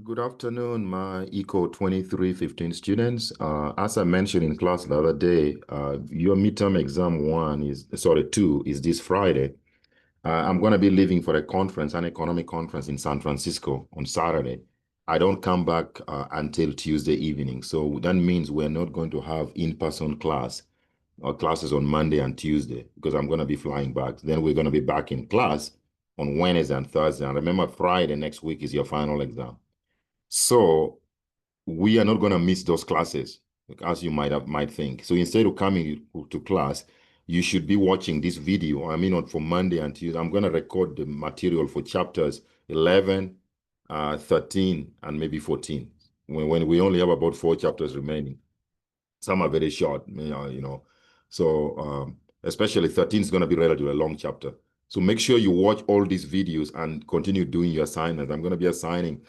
Good afternoon, my ECO 2315 students. As I mentioned in class the other day, your midterm exam two is this Friday. I'm going to be leaving for a conference, an economic conference in San Francisco on Saturday. I don't come back until Tuesday evening. So that means we're not going to have in-person class or classes on Monday and Tuesday because I'm going to be flying back. Then we're going to be back in class on Wednesday and Thursday. And remember, Friday next week is your final exam. So we are not going to miss those classes, as you might think. So instead of coming to class, you should be watching this video. I mean, on for Monday and Tuesday. I'm going to record the material for chapters 11, 13, and maybe 14. When we only have about 4 chapters remaining. Some are very short, you know. So especially 13 is going to be relatively a long chapter. So make sure you watch all these videos and continue doing your assignments. I'm going to be assigning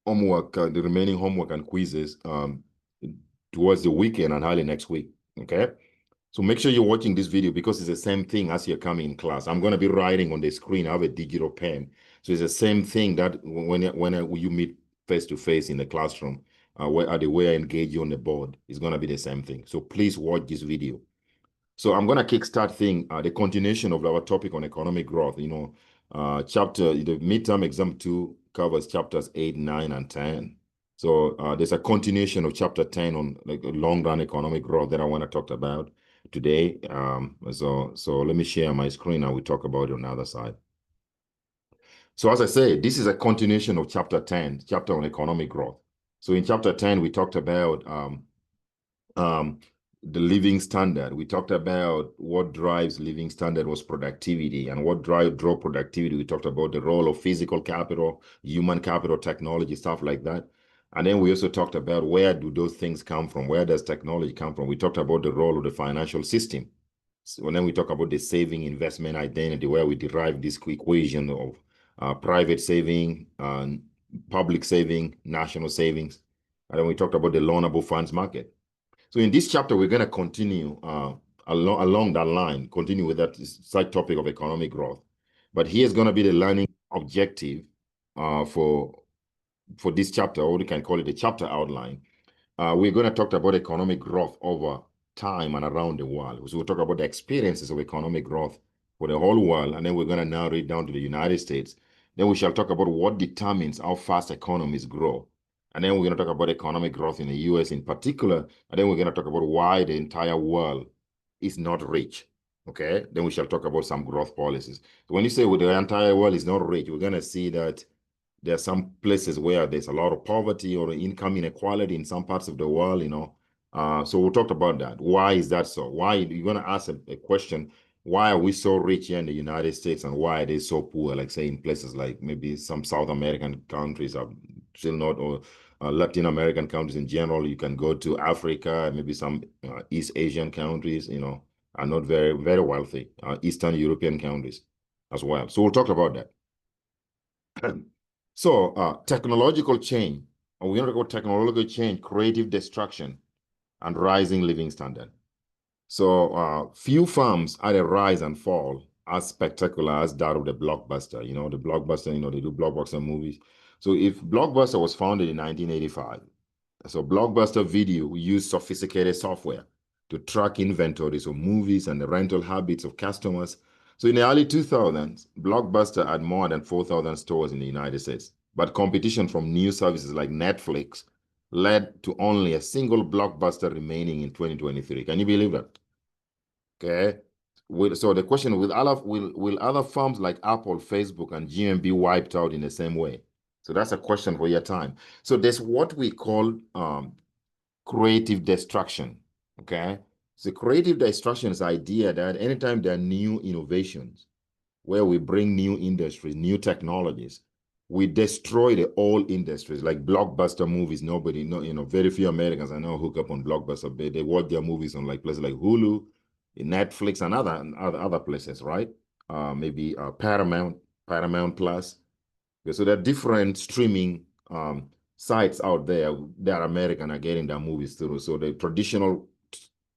homework, the remaining homework and quizzes towards the weekend and early next week. Okay. So make sure you're watching this video because it's the same thing as you're coming in class. I'm going to be writing on the screen. I have a digital pen. So it's the same thing that when you meet face to face in the classroom, the way I engage you on the board is going to be the same thing. So please watch this video. So I'm going to kickstart the continuation of our topic on economic growth. The midterm exam 2 covers chapters 8, 9, and 10. So there's a continuation of chapter 10 on like long-run economic growth that I want to talk about today. So let me share my screen and we talk about it on the other side. So as I say, this is a continuation of chapter 10, chapter on economic growth. So in chapter 10, we talked about the living standard. We talked about what drives living standard was productivity, and what drove productivity. We talked about the role of physical capital, human capital, technology, stuff like that. And then we also talked about where do those things come from? Where does technology come from? We talked about the role of the financial system. So, and then we talk about the saving investment identity, where we derive this equation of private saving, public saving, national savings. And then we talked about the loanable funds market. So in this chapter, we're going to continue along that line, continue with that side topic of economic growth. But here's going to be the learning objective for this chapter, or we can call it a chapter outline. We're going to talk about economic growth over time and around the world. So we'll talk about the experiences of economic growth for the whole world, and then we're going to narrow it down to the United States. Then we shall talk about what determines how fast economies grow. And then we're going to talk about economic growth in the US in particular. And then we're going to talk about why the entire world is not rich. Okay. Then we shall talk about some growth policies. So when you say the entire world is not rich, we're going to see that there are some places where there's a lot of poverty or income inequality in some parts of the world, you know. So we'll talk about that. Why is that so? Why you're going to ask a question? Why are we so rich here in the United States, and why are they so poor? Like say in places like maybe some South American countries are still not, or Latin American countries in general. You can go to Africa, maybe some East Asian countries, you know, are not very, very wealthy. Eastern European countries as well. So we'll talk about that. So technological change, we're going to talk about technological change, creative destruction, and rising living standard. So few firms had a rise and fall as spectacular as that of the Blockbuster. You know, the Blockbuster, you know, they do blockbuster movies. So if Blockbuster was founded in 1985, so Blockbuster Video used sophisticated software to track inventories of movies and the rental habits of customers. So in the early 2000s, Blockbuster had more than 4,000 stores in the United States, but competition from new services like Netflix led to only a single Blockbuster remaining in 2023. Can you believe that? Okay. So the question, will other firms like Apple, Facebook, and GM be wiped out in the same way? So that's a question for your time. So there's what we call creative destruction. Okay. So creative destruction is the idea that anytime there are new innovations, where we bring new industries, new technologies, we destroy the old industries, like blockbuster movies. Nobody know, you know, very few Americans I know hook up on Blockbuster, but they watch their movies on like places like Hulu, Netflix, and other places, right? Maybe Paramount Plus. Okay, so there are different streaming sites out there that American are getting their movies through. So the traditional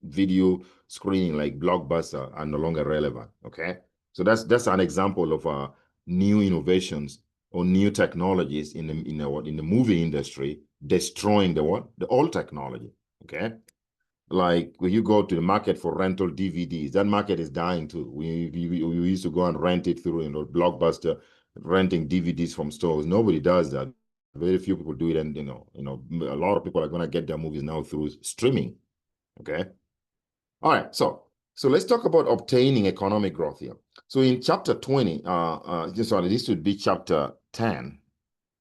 video screening like Blockbuster are no longer relevant. Okay, so that's an example of new innovations or new technologies in the movie industry, destroying the old technology. Okay, like when you go to the market for rental DVDs, that market is dying too. We used to go and rent it through Blockbuster, renting DVDs from stores. Nobody does that. Very few people do it, and a lot of people are going to get their movies now through streaming. Okay. All right. So let's talk about obtaining economic growth here. So in chapter 20, sorry, this would be chapter 10,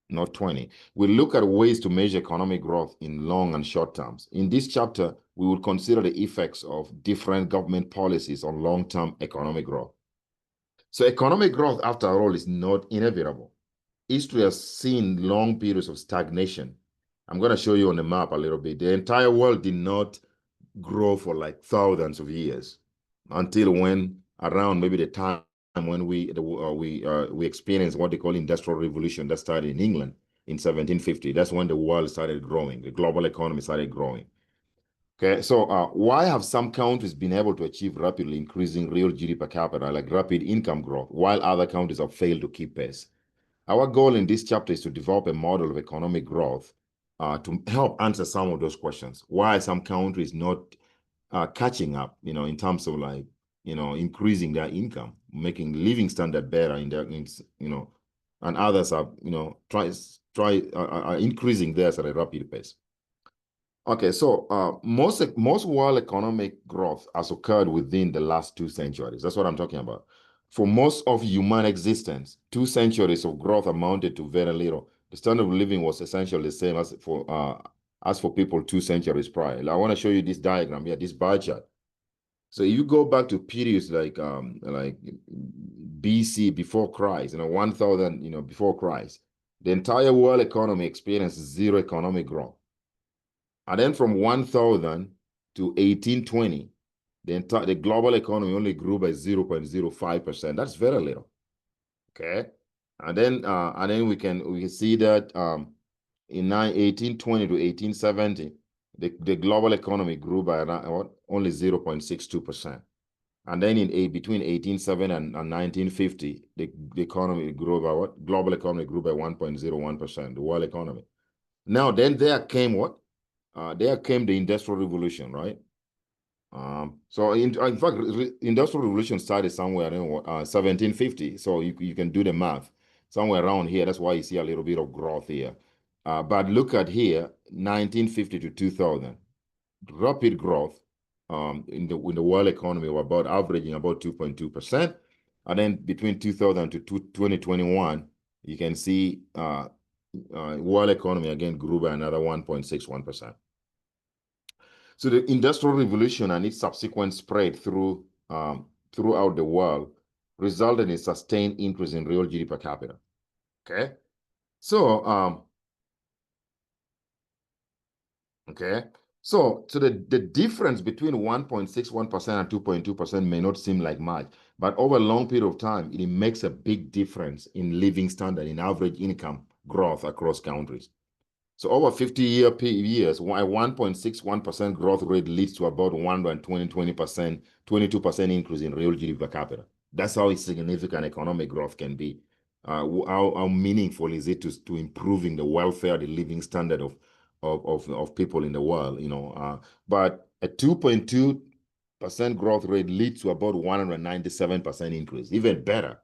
not 20. We look at ways to measure economic growth in long and short terms. In this chapter, we will consider the effects of different government policies on long-term economic growth. So economic growth, after all, is not inevitable. History has seen long periods of stagnation. I'm going to show you on the map a little bit. The entire world did not grow for like thousands of years until when around maybe the time when we experienced what they call industrial revolution that started in England in 1750. That's when the world started growing. The global economy started growing. Okay, so why have some countries been able to achieve rapidly increasing real GDP per capita, like rapid income growth, while other countries have failed to keep pace? Our goal in this chapter is to develop a model of economic growth to help answer some of those questions. Why some countries not catching up, in terms of like, increasing their income, making living standard better and others are, are increasing theirs at a rapid pace. Okay, so most world economic growth has occurred within the last 2 centuries. That's what I'm talking about. For most of human existence, 2 centuries of growth amounted to very little. The standard of living was essentially the same as for people 2 centuries prior. I want to show you this diagram here, this bar chart. So if you go back to periods like BC, before Christ, 1000, before Christ, the entire world economy experienced zero economic growth. And then from 1000 to 1820, the global economy only grew by 0.05%. That's very little. Okay. And then we can see that in 1820 to 1870, the global economy grew by only 0.62%. And then between 1870 and 1950, the economy grew by what? Global economy grew by 1.01%, the world economy. Now, then there came what? There came the Industrial Revolution, right? So in fact, Industrial Revolution started somewhere in 1750. So you can do the math. Somewhere around here, that's why you see a little bit of growth here. But look at here, 1950 to 2000, rapid growth in the world economy were about averaging about 2.2%. And then between 2000 to 2021, you can see world economy again grew by another 1.61%. So the Industrial Revolution and its subsequent spread throughout the world resulted in a sustained increase in real GDP per capita. Okay, so the difference between 1.61% and 2.2% may not seem like much, but over a long period of time, it makes a big difference in living standard, in average income growth across countries. So over 50 years, a 1.61% growth rate leads to about 120%, 22% increase in real GDP per capita. That's how significant economic growth can be. How meaningful is it to improving the welfare, the living standard of people in the world, but a 2.2% growth rate leads to about 197% increase, even better.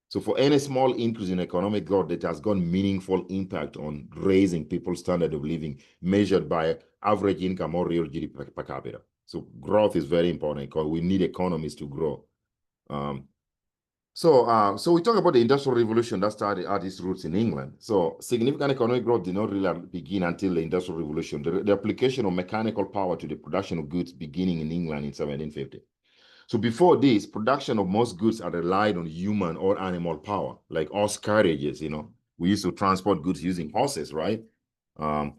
So for any small increase in economic growth, that has got meaningful impact on raising people's standard of living measured by average income or real GDP per capita. So growth is very important because we need economies to grow. So we talk about the Industrial Revolution that started at its roots in England. So significant economic growth did not really begin until the Industrial Revolution. The application of mechanical power to the production of goods beginning in England in 1750. So before this, production of most goods are relied on human or animal power, like horse carriages, We used to transport goods using horses, right? But,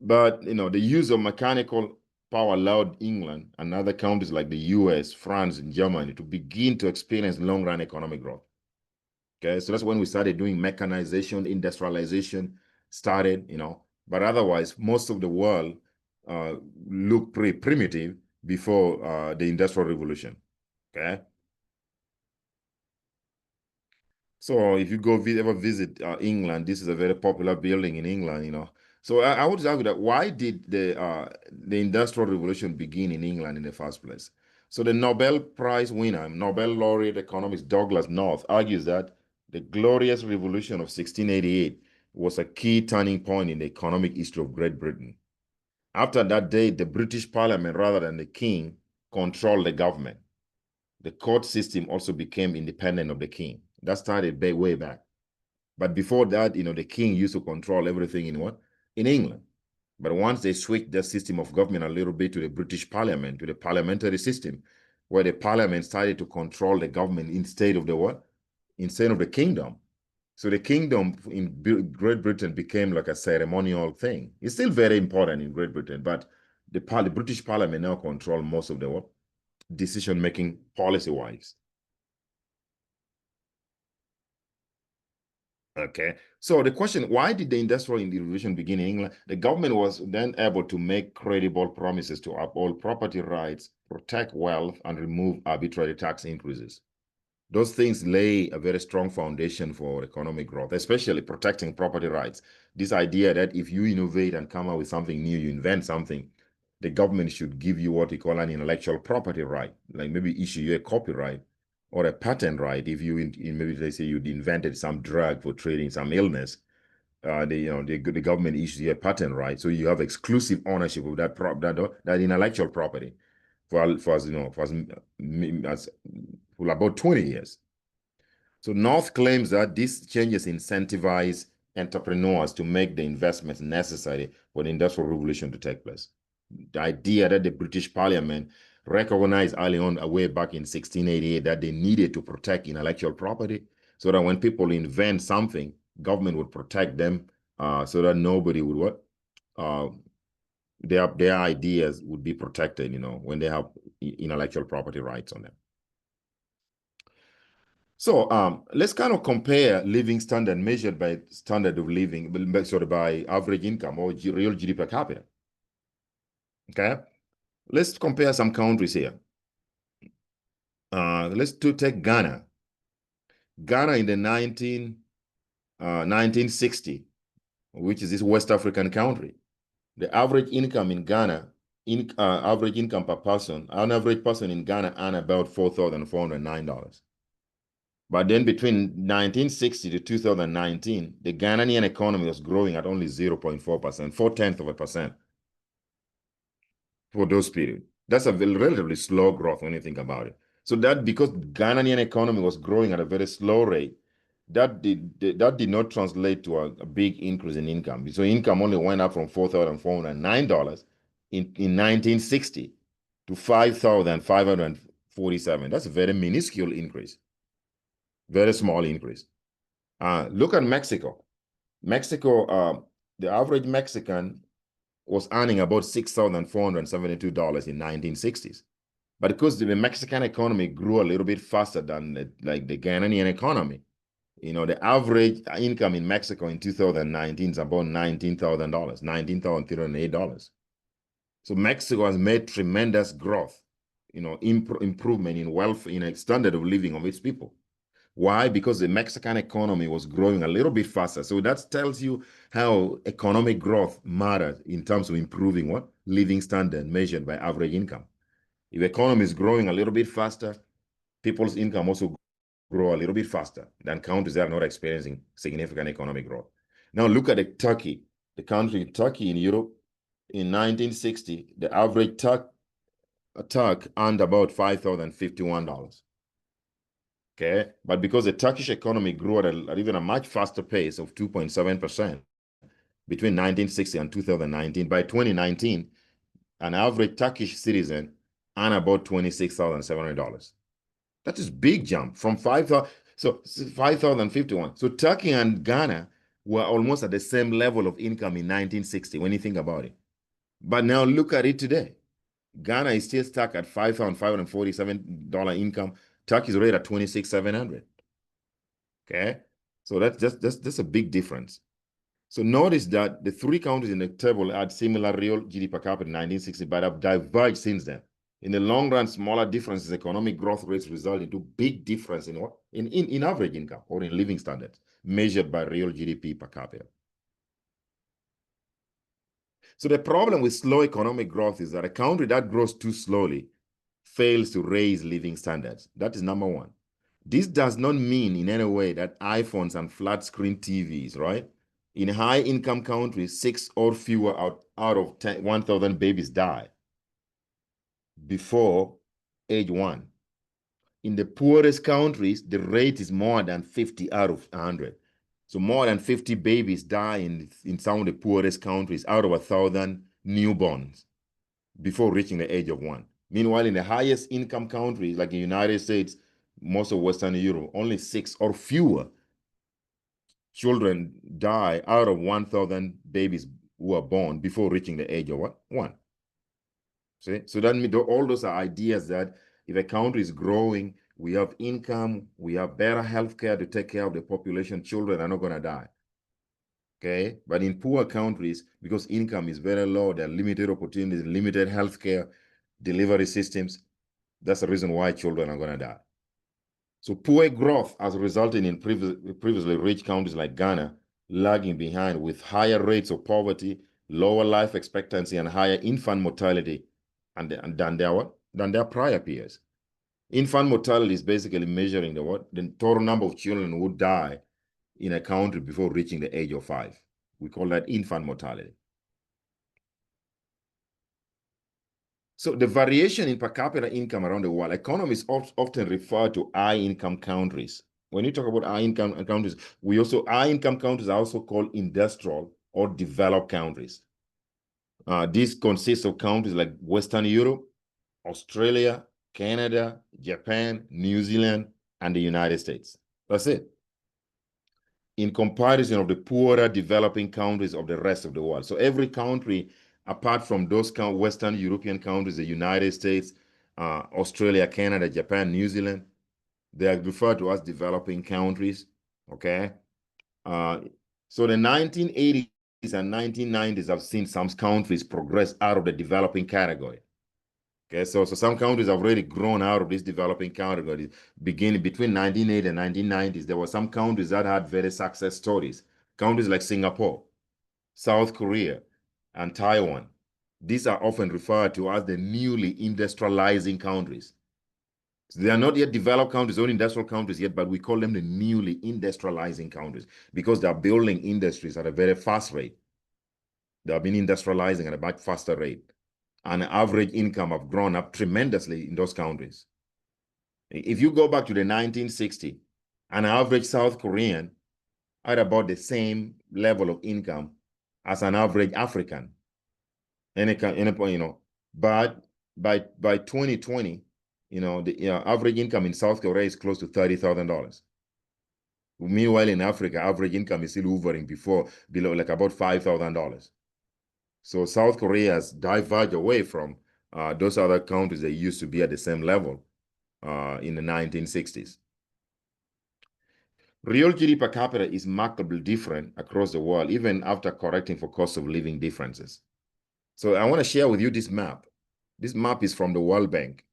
the use of mechanical power allowed England and other countries like the US, France, and Germany to begin to experience long-run economic growth. Okay, so that's when we started doing mechanization, industrialization started, But otherwise, most of the world looked pretty primitive before the Industrial Revolution. Okay. So if you go ever visit England, this is a very popular building in England, you know. So I would argue that why did the Industrial Revolution begin in England in the first place? So the Nobel Prize winner, Nobel laureate economist Douglas North argues that the Glorious Revolution of 1688 was a key turning point in the economic history of Great Britain. After that day, the British Parliament, rather than the king, controlled the government. The court system also became independent of the king. That started way back. But before that, you know, the king used to control everything in what? In England. But once they switched their system of government a little bit to the British Parliament, to the parliamentary system, where the parliament started to control the government instead of the what? Instead of the kingdom. So the kingdom in Great Britain became like a ceremonial thing. It's still very important in Great Britain, but the British Parliament now control most of the what? Decision-making policy-wise. Okay, so the question, why did the Industrial Revolution begin in England? The government was then able to make credible promises to uphold property rights, protect wealth, and remove arbitrary tax increases. Those things lay a very strong foundation for economic growth, especially protecting property rights. This idea that if you innovate and come up with something new, you invent something, the government should give you what we call an intellectual property right, like maybe issue you a copyright or a patent right. If you maybe they say you invented some drug for treating some illness, the government issues you a patent right, so you have exclusive ownership of that intellectual property for about 20 years. So North claims that these changes incentivize entrepreneurs to make the investments necessary for the Industrial Revolution to take place. The idea that the British Parliament recognized early on, way back in 1688, that they needed to protect intellectual property so that when people invent something, government would protect them so that nobody would what? Their ideas would be protected, you know, when they have intellectual property rights on them. So let's kind of compare living standard measured by standard of living, by average income or real GDP per capita. Okay, let's compare some countries here. Let's take Ghana. Ghana in the 1960, which is this West African country. The average income in Ghana, average income per person, an average person in Ghana earned about $4,409. But then between 1960 to 2019, the Ghanaian economy was growing at only 0.4%, 0.4% for those periods. That's a relatively slow growth when you think about it. So that because Ghanaian economy was growing at a very slow rate, that did not translate to a big increase in income. So income only went up from $4,409 in 1960 to $5,547. That's a very minuscule increase. Very small increase. Look at Mexico. Mexico, the average Mexican was earning about $6,472 in 1960s. But because the Mexican economy grew a little bit faster than the Ghanaian economy, you know, the average income in Mexico in 2019 is about $19,000, $19,308. So Mexico has made tremendous growth, you know, improvement in wealth, in a standard of living of its people. Why? Because the Mexican economy was growing a little bit faster. So that tells you how economic growth matters in terms of improving what? Living standard measured by average income. If the economy is growing a little bit faster, people's income also grow a little bit faster than countries that are not experiencing significant economic growth. Now look at Turkey, the country Turkey in Europe. In 1960, the average Turk earned about $5,051. Okay, but because the Turkish economy grew at even a much faster pace of 2.7% between 1960 and 2019, by 2019, an average Turkish citizen earned about $26,700. That is big jump from 5,000. So 5,051. So Turkey and Ghana were almost at the same level of income in 1960 when you think about it. But now look at it today. Ghana is still stuck at $5,547 income. Turkey's rate at $26,700. Okay, so that's a big difference. So notice that the three countries in the table had similar real GDP per capita in 1960, but have diverged since then. In the long run, smaller differences in economic growth rates result into big difference in what? In average income or in living standards measured by real GDP per capita. So the problem with slow economic growth is that a country that grows too slowly fails to raise living standards. That is number one. This does not mean in any way that iPhones and flat screen TVs, right? In high income countries, 6 or fewer out of 1,000 babies die before age 1. In the poorest countries, the rate is more than 50 out of 100. So more than 50 babies die in some of the poorest countries out of 1,000 newborns before reaching the age of 1. Meanwhile, in the highest income countries like the United States, most of Western Europe, only 6 or fewer children die out of 1,000 babies who are born before reaching the age of what? 1. See? So that means all those are ideas that if a country is growing, we have income, we have better healthcare to take care of the population, children are not going to die. Okay? But in poor countries, because income is very low, there are limited opportunities, limited healthcare delivery systems, that's the reason why children are going to die. So poor growth has resulted in previously rich countries like Ghana lagging behind with higher rates of poverty, lower life expectancy, and higher infant mortality than their prior peers. Infant mortality is basically measuring the total number of children who die in a country before reaching the age of 5. We call that infant mortality. So the variation in per capita income around the world, economists often refer to high-income countries. When you talk about high-income countries, high-income countries are also called industrial or developed countries. This consists of countries like Western Europe, Australia, Canada, Japan, New Zealand, and the United States. That's it. In comparison of the poorer developing countries of the rest of the world. So every country, apart from those Western European countries, the United States, Australia, Canada, Japan, New Zealand, they are referred to as developing countries, okay? So the 1980s and 1990s have seen some countries progress out of the developing category. Okay, so some countries have already grown out of this developing category. Beginning between 1980 and 1990s, there were some countries that had very success stories. Countries like Singapore, South Korea, and Taiwan. These are often referred to as the newly industrializing countries. So they are not yet developed countries or industrial countries yet, but we call them the newly industrializing countries because they are building industries at a very fast rate. They have been industrializing at a much faster rate. And average income have grown up tremendously in those countries. If you go back to the 1960s, an average South Korean had about the same level of income as an average African. But by 2020, the average income in South Korea is close to $30,000. Meanwhile, in Africa, average income is still hovering below like about $5,000. So South Korea has diverged away from those other countries that used to be at the same level in the 1960s. Real GDP per capita is markedly different across the world, even after correcting for cost of living differences. So I want to share with you this map. This map is from the World Bank.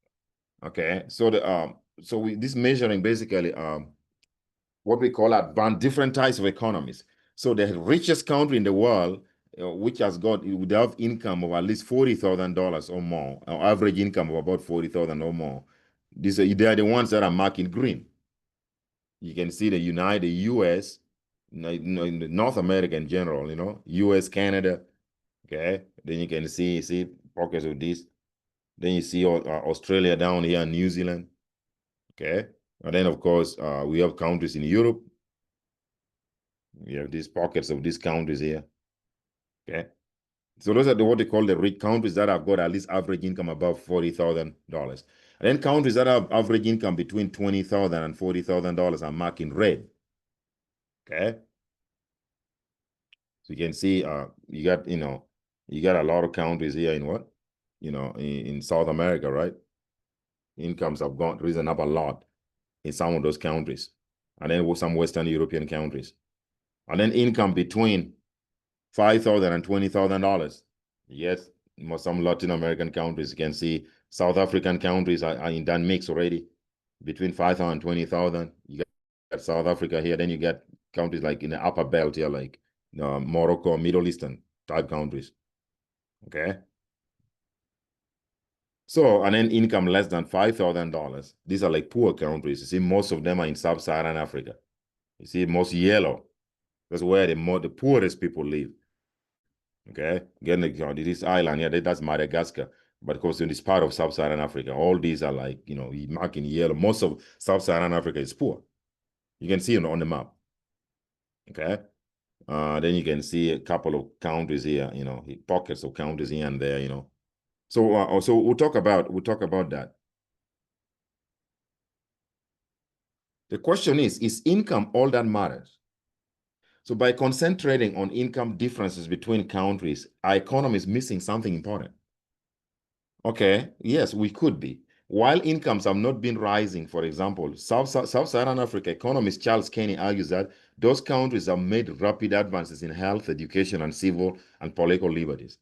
Okay, so this measuring basically what we call different types of economies. So the richest country in the world, which would have income of at least $40,000 or more, or average income of about $40,000 or more. They are the ones that are marked in green. You can see the US, North America in general, US, Canada, okay? Then you can see pockets of this. Then you see Australia down here, New Zealand, okay? And then, of course, we have countries in Europe. We have these pockets of these countries here. Okay. So those are what they call the rich countries that have got at least average income above $40,000. And then countries that have average income between $20,000 and $40,000 are marked in red. Okay. So you can see you got a lot of countries here in South America, right? Incomes have risen up a lot in some of those countries. And then some Western European countries. And then income between $5,000 and $20,000. Yes, some Latin American countries. You can see South African countries are in that mix already, between 5,000 and 20,000. You got South Africa here, then you get countries like in the upper belt here, like Morocco, Middle Eastern type countries. Okay. So, and then income less than $5,000. These are like poor countries. You see, most of them are in sub-Saharan Africa. You see, most yellow. That's where the poorest people live. Okay, again, this island here, that's Madagascar. But of course, in this part of sub-Saharan Africa, all these are like, marked in yellow. Most of sub-Saharan Africa is poor. You can see it on the map. Okay. Then you can see a couple of countries here, pockets of countries here and there, So we'll talk about that. The question is income all that matters? So by concentrating on income differences between countries, our economy is missing something important. Okay, yes, we could be. While incomes have not been rising, for example, Sub-Saharan Africa economist Charles Kenny argues that those countries have made rapid advances in health, education, and civil and political liberties.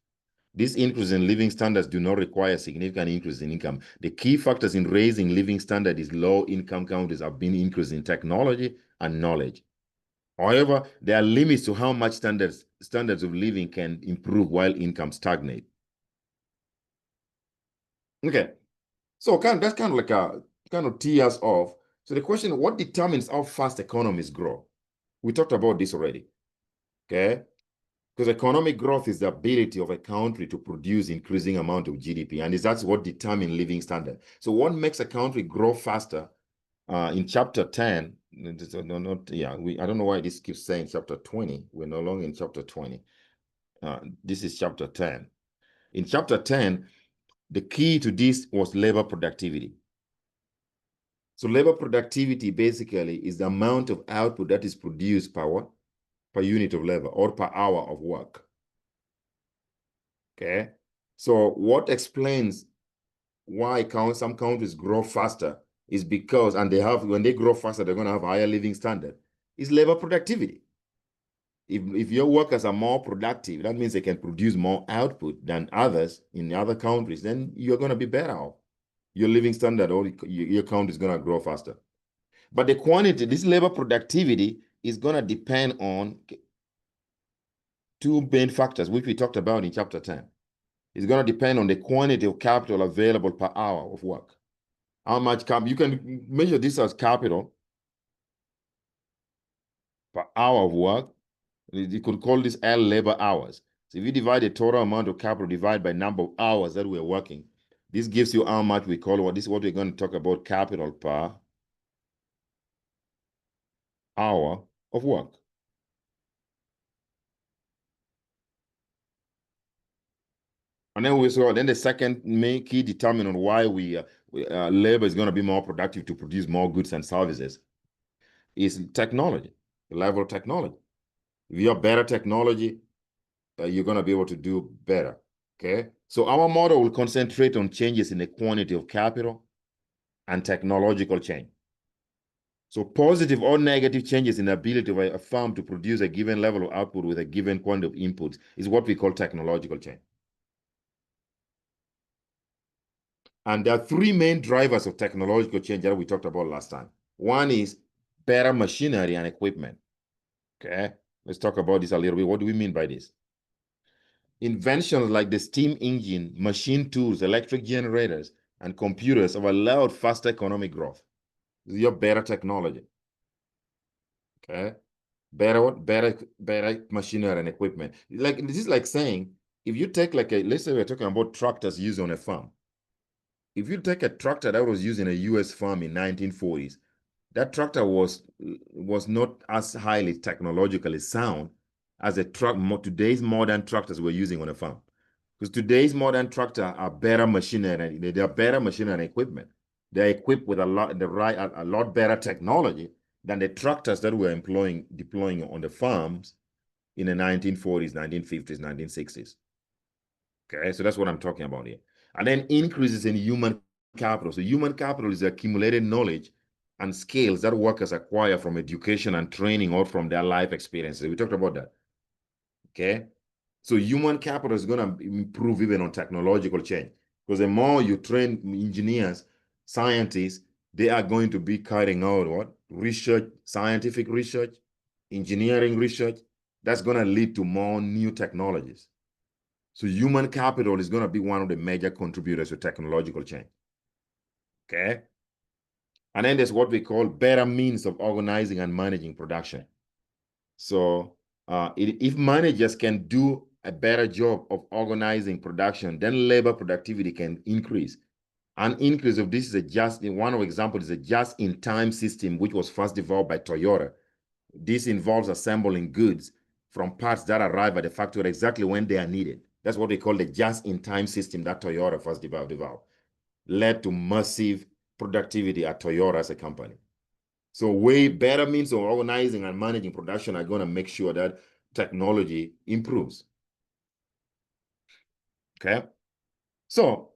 This increase in living standards do not require significant increase in income. The key factors in raising living standard is low-income countries have been increase in technology and knowledge. However, there are limits to how much standards of living can improve while income stagnate. Okay, so that's kind of like a tee us off. So the question, what determines how fast economies grow? We talked about this already. Okay, because economic growth is the ability of a country to produce increasing amount of GDP, and that's what determines living standard. So what makes a country grow faster? In chapter 10, I don't know why this keeps saying chapter 20. We're no longer in chapter 20. This is chapter 10. In chapter 10, the key to this was labor productivity. So labor productivity basically is the amount of output that is produced per unit of labor or per hour of work. Okay. So what explains why some countries grow faster is because, and when they grow faster, they're going to have higher living standard, is labor productivity. If your workers are more productive, that means they can produce more output than others in other countries, then you're going to be better off. Your living standard or your country is going to grow faster. But the quantity, this labor productivity is going to depend on two main factors, which we talked about in chapter 10. It's going to depend on the quantity of capital available per hour of work. How much capital, you can measure this as capital per hour of work. You could call this L labor hours. So if you divide the total amount of capital divided by number of hours that we're working, this gives you how much we call this is what we're going to talk about, capital per hour of work. And then the second main key determinant why labor is going to be more productive to produce more goods and services is technology, the level of technology. If you have better technology, you're going to be able to do better. Okay. So our model will concentrate on changes in the quantity of capital and technological change. So positive or negative changes in the ability of a firm to produce a given level of output with a given quantity of inputs is what we call technological change. And there are three main drivers of technological change that we talked about last time. One is better machinery and equipment. Okay, let's talk about this a little bit. What do we mean by this? Inventions like the steam engine, machine tools, electric generators, and computers have allowed faster economic growth. Your better technology. Okay, better machinery and equipment. Like this is like saying, if you take let's say we're talking about tractors used on a farm. If you take a tractor that was used in a U.S. farm in 1940s, that tractor was not as highly technologically sound as today's modern tractors we're using on a farm. Because today's modern tractors are better machinery, they are better machinery and equipment. They're equipped with a lot better technology than the tractors that we're deploying on the farms in the 1940s, 1950s, 1960s. Okay, so that's what I'm talking about here. And then increases in human capital. So human capital is accumulated knowledge and skills that workers acquire from education and training or from their life experiences. We talked about that. Okay. So human capital is going to improve even on technological change, because the more you train engineers, scientists, they are going to be carrying out what? Research, scientific research, engineering research. That's going to lead to more new technologies. So human capital is going to be one of the major contributors to technological change. Okay? And then there's what we call better means of organizing and managing production. So if managers can do a better job of organizing production, then labor productivity can increase. An increase of this is one of examples is a just-in-time system, which was first developed by Toyota. This involves assembling goods from parts that arrive at the factory exactly when they are needed. That's what we call the just-in-time system that Toyota first developed. Led to massive productivity at Toyota as a company. So way better means of organizing and managing production are going to make sure that technology improves. Okay. So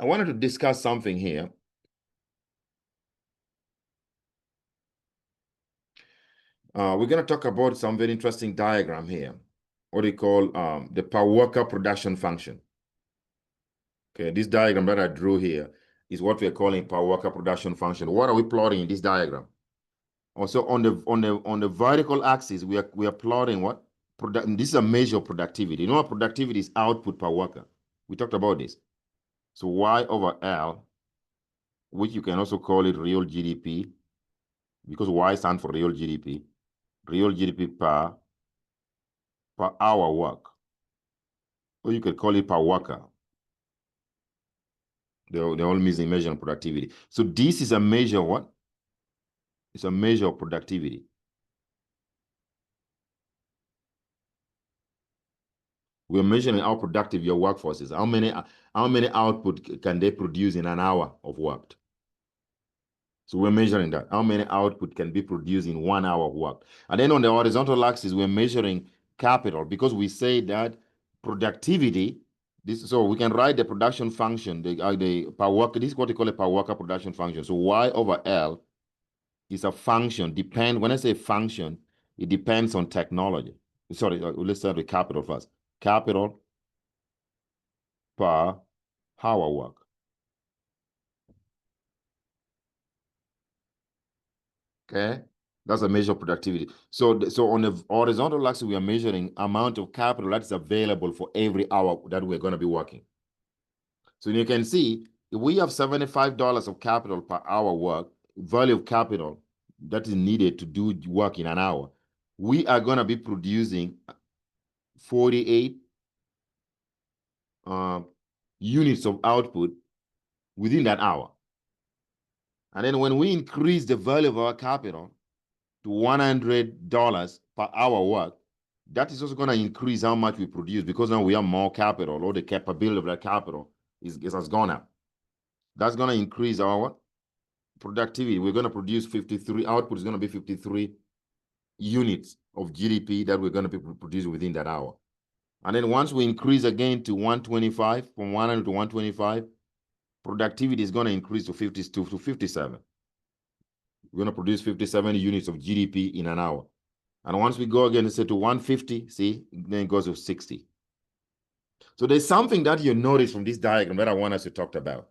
I wanted to discuss something here. We're going to talk about some very interesting diagram here. What we call the per worker production function. Okay, this diagram that I drew here is what we're calling per worker production function. What are we plotting in this diagram? Also on the vertical axis, we are plotting what? This is a measure of productivity. You know what productivity is? Output per worker. We talked about this. So Y over L, which you can also call it real GDP, because Y stands for real GDP per hour work. Or you could call it per worker. They all measure of productivity. So this is a measure of what? It's a measure of productivity. We're measuring how productive your workforce is. How many output can they produce in an hour of work? So we're measuring that. How many output can be produced in 1 hour of work? And then on the horizontal axis, we're measuring capital, because we say that productivity, so we can write the production function, the per worker, this is what we call a per worker production function. So Y over L is a function, when I say function, it depends on technology. Sorry, let's start with capital first. Capital per hour work. Okay, that's a measure of productivity. So on the horizontal axis, we are measuring amount of capital that's available for every hour that we're going to be working. So you can see, if we have $75 of capital per hour work, value of capital that is needed to do work in an hour, we are going to be producing 48 units of output within that hour. And then when we increase the value of our capital to $100 per hour work, that is also going to increase how much we produce, because now we have more capital, or the capability of that capital has gone up. That's going to increase our productivity. We're going to produce 53, output is going to be 53 units of GDP that we're going to be producing within that hour. And then once we increase again to 125, from 100 to 125, productivity is going to increase to 57. We're going to produce 57 units of GDP in an hour. And once we go again, let's say to 150, see, then it goes to 60. So there's something that you notice from this diagram that I want us to talk about.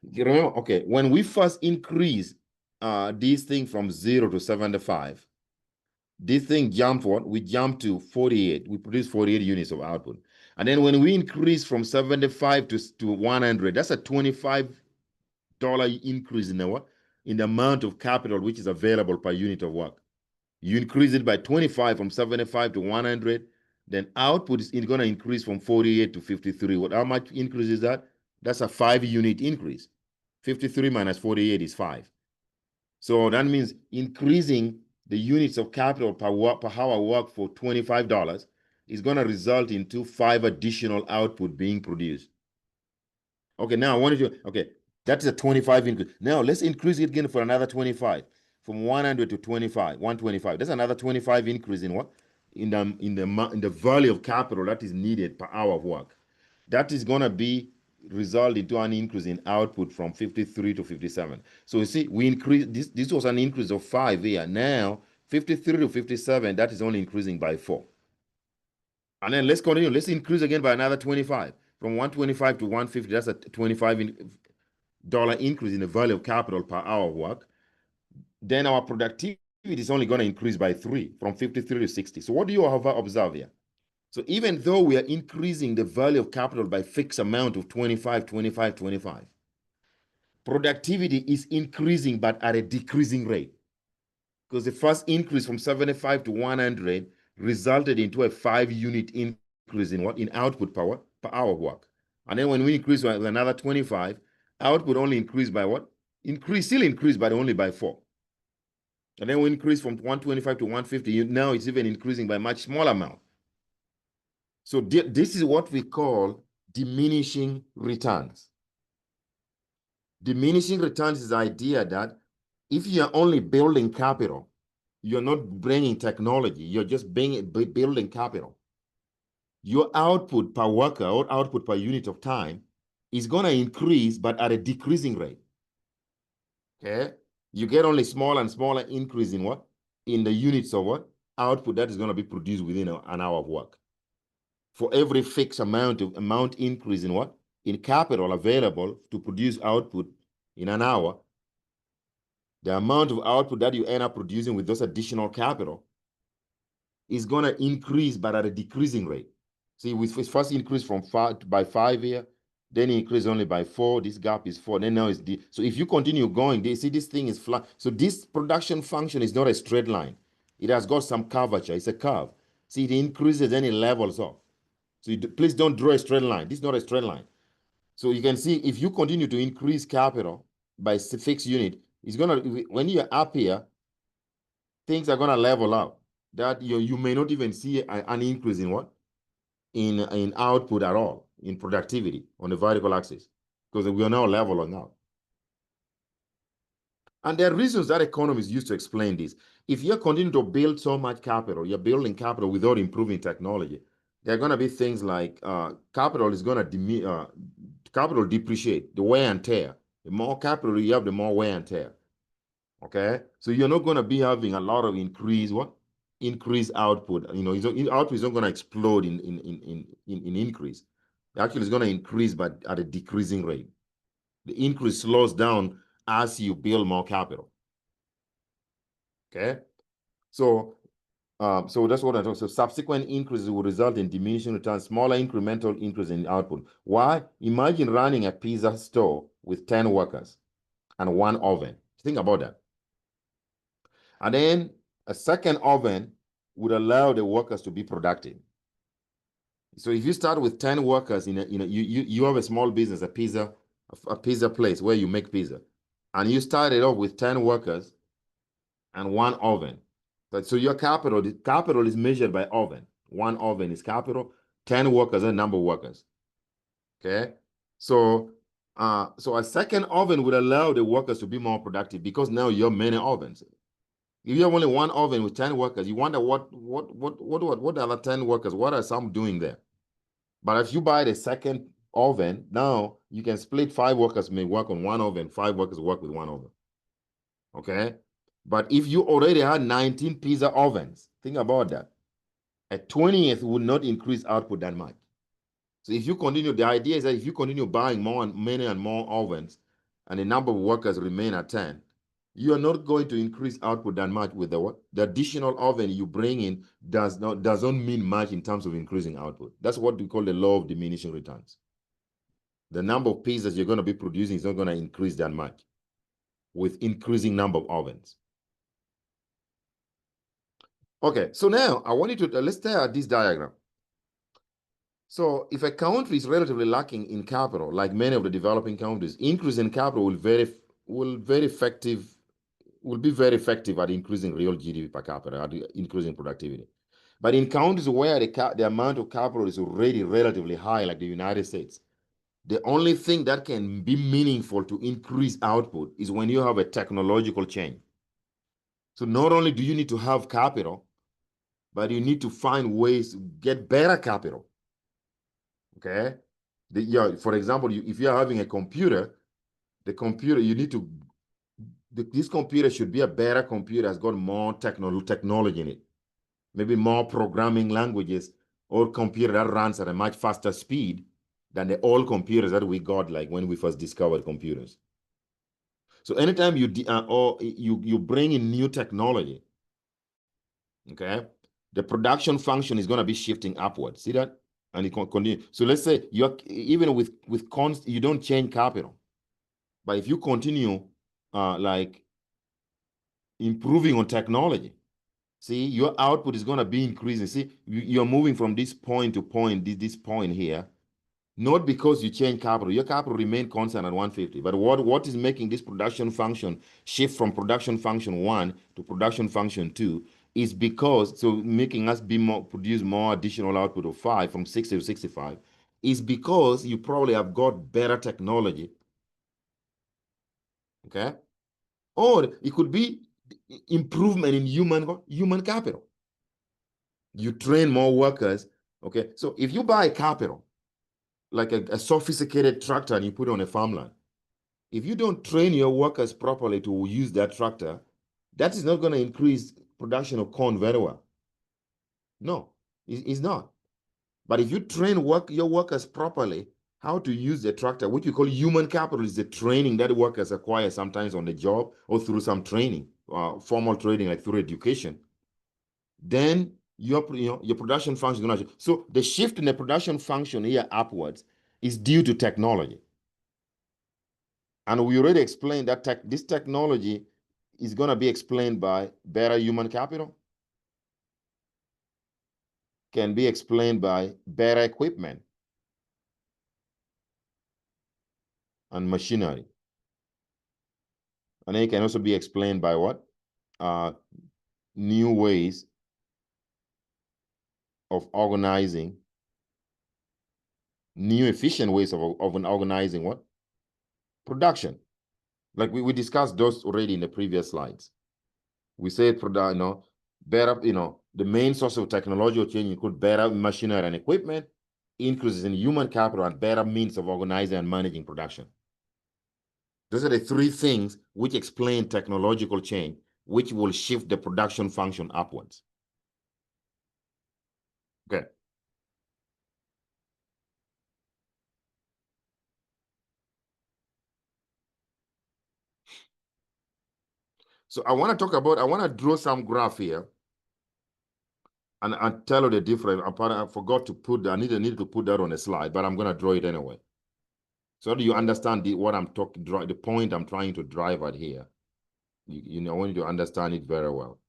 You remember, okay, when we first increase this thing from 0 to 75, this thing jumped what? We jumped to 48. We produced 48 units of output. And then when we increase from 75 to 100, that's a $25 increase in the amount of capital which is available per unit of work. You increase it by 25 from 75 to 100, then output is going to increase from 48 to 53. How much increase is that? That's a 5-unit increase. 53 minus 48 is 5. So that means increasing the units of capital per hour work for $25 is going to result into 5 additional output being produced. Okay, now I wanted to, okay, that's a 25 increase. Now let's increase it again for another 25, from 100 to 125. That's another 25 increase in what? In the value of capital that is needed per hour of work. That is going to result into an increase in output from 53 to 57. So you see, we increased, this was an increase of 5 here. Now, 53 to 57, that is only increasing by 4. And then let's continue. Let's increase again by another 25. From 125 to 150, that's a $25 increase in the value of capital per hour of work. Then our productivity is only going to increase by 3, from 53 to 60. So what do you have observe here? So even though we are increasing the value of capital by fixed amount of 25, 25, 25, productivity is increasing but at a decreasing rate. Because the first increase from 75 to 100 resulted into a 5-unit increase in what? In output power per hour of work. And then when we increase with another 25, output only increased by what? Still increased, but only by 4. And then we increase from 125 to 150, now it's even increasing by a much smaller amount. So this is what we call diminishing returns. Diminishing returns is the idea that if you're only building capital, you're not bringing technology, you're just building capital. Your output per worker or output per unit of time is going to increase, but at a decreasing rate. Okay? You get only smaller and smaller increase in what? In the units of what? Output that is going to be produced within an hour of work. For every fixed amount increase in what? In capital available to produce output in an hour, the amount of output that you end up producing with those additional capital is going to increase, but at a decreasing rate. See, we first increase from 5 by 5 here, then increase only by 4. This gap is 4. Then now it's so if you continue going, they see this thing is flat. So this production function is not a straight line. It has got some curvature. It's a curve. See, it increases, then it levels off. So please don't draw a straight line. This is not a straight line. So you can see if you continue to increase capital by fixed unit, it's gonna, when you're up here, things are gonna level out. That you may not even see an increase in what? In output at all, in productivity on the vertical axis, because we are now leveling out. And there are reasons that economists use to explain this. If you're continuing to build so much capital, you're building capital without improving technology, there are going to be things like capital is going to capital depreciate, the wear and tear. The more capital you have, the more wear and tear. Okay, so you're not going to be having a lot of increased output. You know, output is not going to explode in increase. Actually, it's going to increase, but at a decreasing rate. The increase slows down as you build more capital. Okay, so so that's what I talk. So subsequent increases will result in diminishing returns, smaller incremental increase in output. Why? Imagine running a pizza store with 10 workers and 1 oven. Think about that. And then a second oven would allow the workers to be productive. So if you start with 10 workers you have a small business, a pizza place where you make pizza, and you started off with 10 workers and 1 oven. So your capital is measured by oven. 1 oven is capital, 10 workers are number of workers. Okay, so a second oven would allow the workers to be more productive because now you have many ovens. If you have only 1 oven with 10 workers, you wonder what the other 10 workers, what are some doing there? But if you buy the second oven, now you can split 5 workers may work on 1 oven, 5 workers work with 1 oven. Okay? But if you already had 19 pizza ovens, think about that. A 20th would not increase output that much. So if you continue, the idea is that if you continue buying many and more ovens, and the number of workers remain at 10, you are not going to increase output that much with the additional oven you bring in doesn't mean much in terms of increasing output. That's what we call the law of diminishing returns. The number of pizzas you're going to be producing is not going to increase that much with increasing number of ovens. Okay, so now I want you to let's stare at this diagram. So if a country is relatively lacking in capital, like many of the developing countries, increase in capital will be very effective at increasing real GDP per capita, at increasing productivity. But in countries where the amount of capital is already relatively high, like the United States, the only thing that can be meaningful to increase output is when you have a technological change. So not only do you need to have capital, but you need to find ways to get better capital. Okay? For example, if you're having a computer, the computer, you need to this computer should be a better computer, has got more technology in it, maybe more programming languages old computer that runs at a much faster speed than the old computers that we got like when we first discovered computers. So anytime you bring in new technology, okay, the production function is going to be shifting upwards. See that? And it can continue. So let's say you're even with const, you don't change capital, but if you continue like improving on technology, see, your output is going to be increasing. See, you're moving from this point to point, this point here, not because you change capital. Your capital remain constant at 150. But what is making this production function shift from production function 1 to production function 2 is because, so making us produce more additional output of 5 from 60 to 65 is because you probably have got better technology. Okay? Or it could be improvement in human capital. You train more workers. Okay? So if you buy capital, like a sophisticated tractor and you put it on a farmland, if you don't train your workers properly to use that tractor, that is not going to increase production of corn very well. No, it's not. But if you train your workers properly how to use the tractor, which we call human capital, is the training that workers acquire sometimes on the job or through some training, formal training like through education, then your production function is going to. So the shift in the production function here upwards is due to technology. And we already explained that this technology is going to be explained by better human capital, can be explained by better equipment and machinery. And it can also be explained by what? New ways of organizing, new efficient ways of organizing what? Production. Like we discussed those already in the previous slides. We said, better, the main source of technological change include better machinery and equipment, increases in human capital, and better means of organizing and managing production. Those are the three things which explain technological change, which will shift the production function upwards. Okay. So I want to draw some graph here and tell you the difference. I forgot to put, I needed to put that on a slide, but I'm going to draw it anyway. So do you understand what I'm talking, the point I'm trying to drive at here? I want you to understand it very well.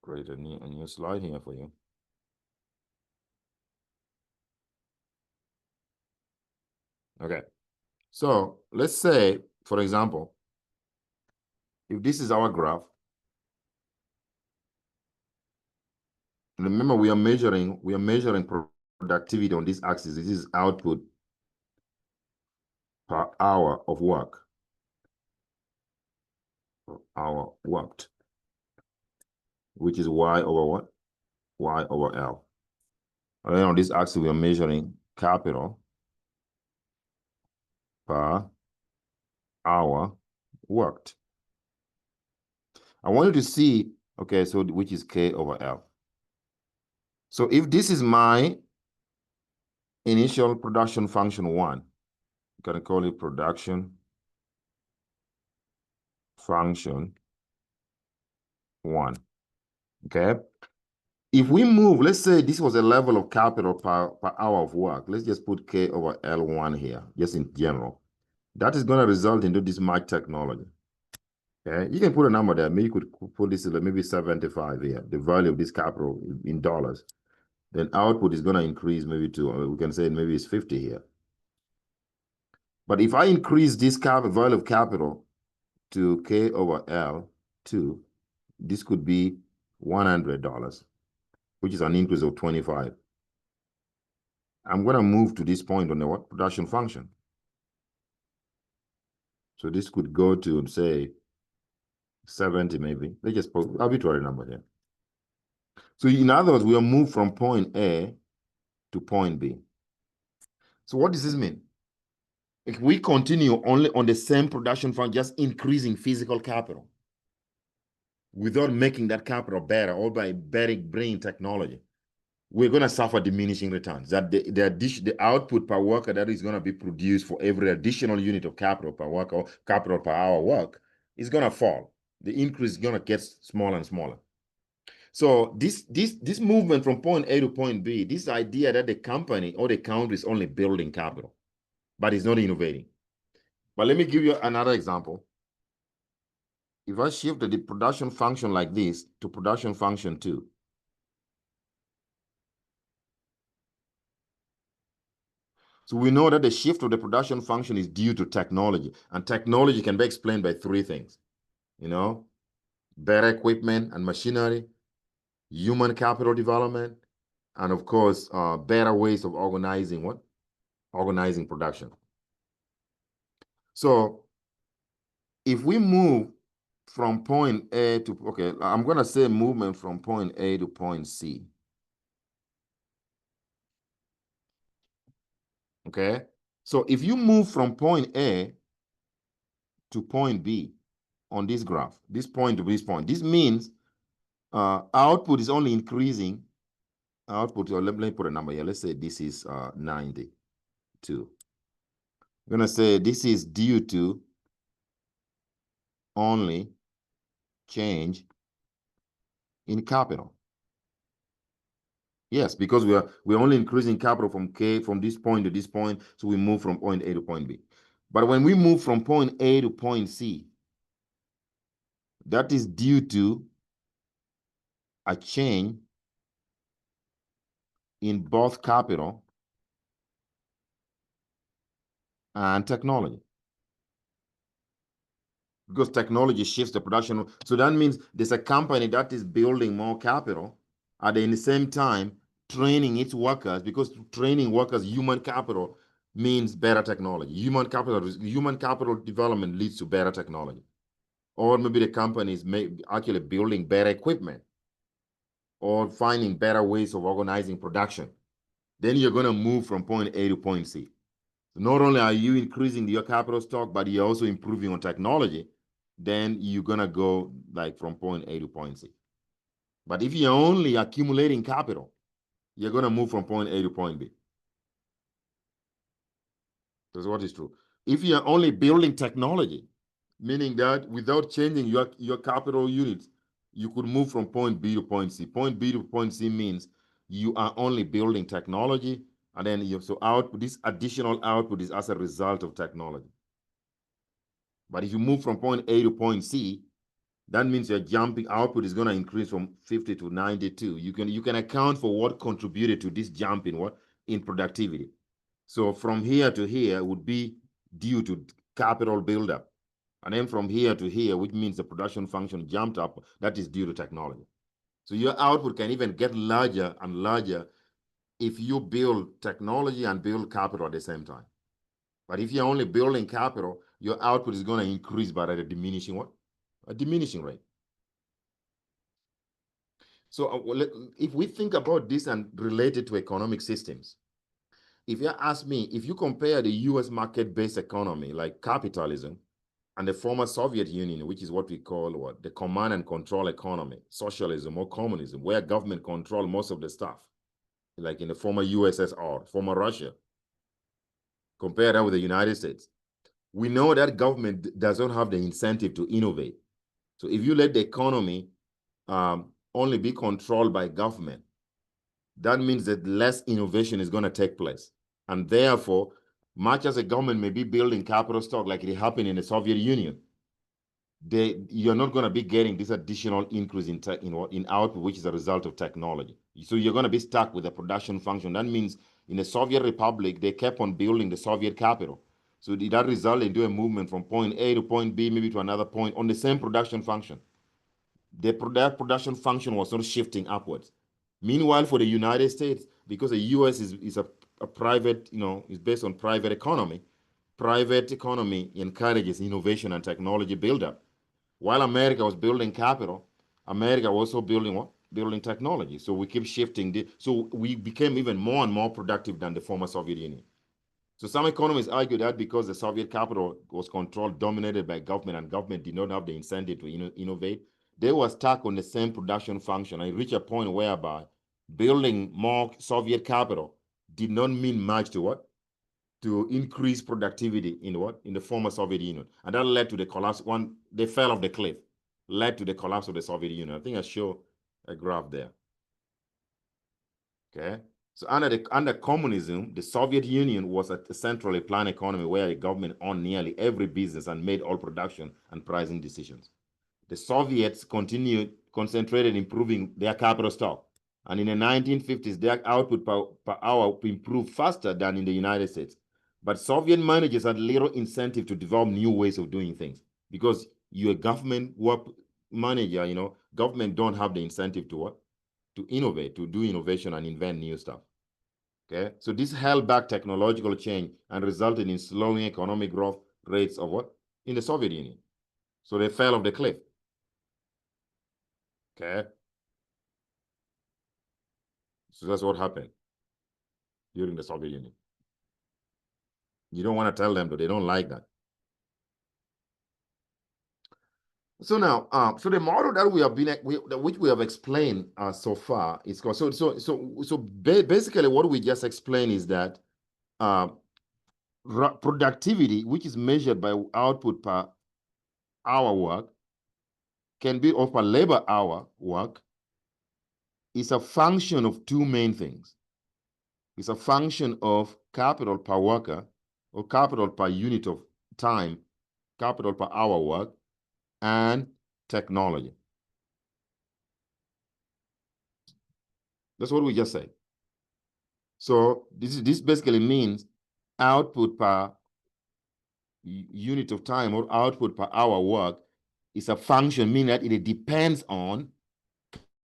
Create a new slide here for you. Okay. So let's say, for example, if this is our graph, remember we are measuring productivity on this axis. This is output per hour of work. Per hour worked, which is Y over what? Y over L. And then on this axis, we are measuring capital per hour worked. I want you to see, okay, so which is K over L. So if this is my initial production function 1, I'm going to call it production function 1, okay? If we move, let's say this was a level of capital per hour of work. Let's just put K over L1 here, just in general. That is going to result into this much technology. Okay, you can put a number there. Maybe you could put this maybe 75 here, the value of this capital in dollars. Then output is going to increase maybe to, we can say maybe it's 50 here. But if I increase this value of capital to K over L2, this could be $100, which is an increase of 25. I'm going to move to this point on the what? Production function. So this could go to, say, 70 maybe. Let's just put arbitrary number here. So in other words, we are moved from point A to point B. So what does this mean? If we continue only on the same production front, just increasing physical capital without making that capital better or by better bringing technology, we're going to suffer diminishing returns. That the output per worker that is going to be produced for every additional unit of capital per worker or capital per hour work is going to fall. The increase is going to get smaller and smaller. So this movement from point A to point B, this idea that the company or the country is only building capital, but it's not innovating. But let me give you another example. If I shift the production function like this to production function 2, so we know that the shift of the production function is due to technology, and technology can be explained by 3 things, better equipment and machinery, human capital development, and of course, better ways of organizing production. So if we move from point A to, okay, I'm going to say movement from point A to point C. Okay? So if you move from point A to point B on this graph, this point to this point, this means output is only increasing. Output, let me put a number here. Let's say this is 92. I'm going to say this is due to only change in capital. Yes, because we're only increasing capital from this point to this point, so we move from point A to point B. But when we move from point A to point C, that is due to a change in both capital and technology. Because technology shifts the production. So that means there's a company that is building more capital at the same time training its workers, because training workers, human capital, means better technology. Human capital development leads to better technology. Or maybe the company is actually building better equipment or finding better ways of organizing production. Then you're going to move from point A to point C. Not only are you increasing your capital stock, but you're also improving on technology. Then you're going to go like from point A to point C. But if you're only accumulating capital, you're going to move from point A to point B. That's what is true. If you're only building technology, meaning that without changing your capital units, you could move from point B to point C. Point B to point C means you are only building technology, and then this additional output is as a result of technology. But if you move from point A to point C, that means your jumping output is going to increase from 50 to 92. You can account for what contributed to this jump in productivity. So from here to here would be due to capital buildup. And then from here to here, which means the production function jumped up, that is due to technology. So your output can even get larger and larger if you build technology and build capital at the same time. But if you're only building capital, your output is going to increase by a diminishing rate. So if we think about this and relate it to economic systems, if you ask me, if you compare the US market-based economy like capitalism and the former Soviet Union, which is what we call the command and control economy, socialism or communism, where government control most of the stuff, like in the former USSR, former Russia, compare that with the United States. We know that government doesn't have the incentive to innovate. So if you let the economy only be controlled by government, that means that less innovation is going to take place. And therefore, much as a government may be building capital stock like it happened in the Soviet Union, you're not going to be getting this additional increase in output, which is a result of technology. So you're going to be stuck with the production function. That means in the Soviet Republic, they kept on building the Soviet capital. So that resulted into a movement from point A to point B, maybe to another point on the same production function. That production function was not shifting upwards. Meanwhile, for the United States, because the US is a private, is based on private economy encourages innovation and technology buildup. While America was building capital, America was also building what? building technology. So we keep shifting. So we became even more and more productive than the former Soviet Union. So some economists argue that because the Soviet capital was controlled, dominated by government, and government did not have the incentive to innovate, they were stuck on the same production function and reached a point whereby building more Soviet capital did not mean much to what? To increase productivity in what? In the former Soviet Union. And that led to the collapse. They fell off the cliff, led to the collapse of the Soviet Union. I think I show a graph there. Okay. So under communism, the Soviet Union was a centrally planned economy where the government owned nearly every business and made all production and pricing decisions. The Soviets concentrated improving their capital stock. And in the 1950s, their output per hour improved faster than in the United States. But Soviet managers had little incentive to develop new ways of doing things because you're a government work manager, government don't have the incentive to what? To innovate, to do innovation and invent new stuff. Okay, so this held back technological change and resulted in slowing economic growth rates of what? In the Soviet Union. So they fell off the cliff. Okay. So that's what happened during the Soviet Union. You don't want to tell them, but they don't like that. So now, so the model that we have which we have explained so far is called. So basically, what we just explained is that productivity, which is measured by output per hour work, can be or per labor hour work, is a function of two main things. It's a function of capital per worker or capital per unit of time, capital per hour work, and technology. That's what we just said. So this basically means output per unit of time or output per hour work is a function, meaning that it depends on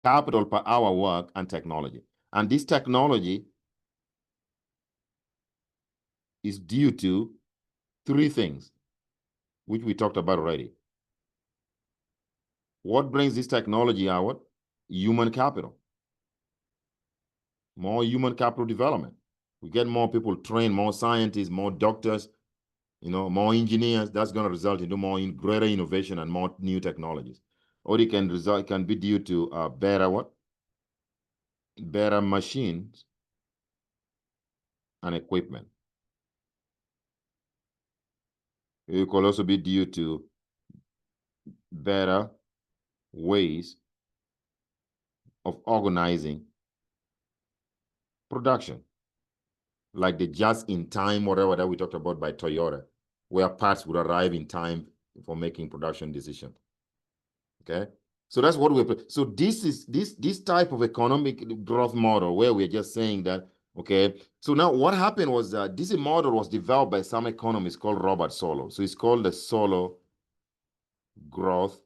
capital per hour work and technology. And this technology is due to three things, which we talked about already. What brings this technology out? Human capital. More human capital development. We get more people trained, more scientists, more doctors, more engineers. That's going to result into greater innovation and more new technologies. Or it can be due to better what? Better machines and equipment. It could also be due to better ways of organizing production, like the just-in-time, whatever that we talked about by Toyota, where parts would arrive in time for making production decisions. Okay, so that's what so this type of economic growth model where we're just saying that. Okay, so now what happened was that this model was developed by some economist called Robert Solow. So it's called the Solow growth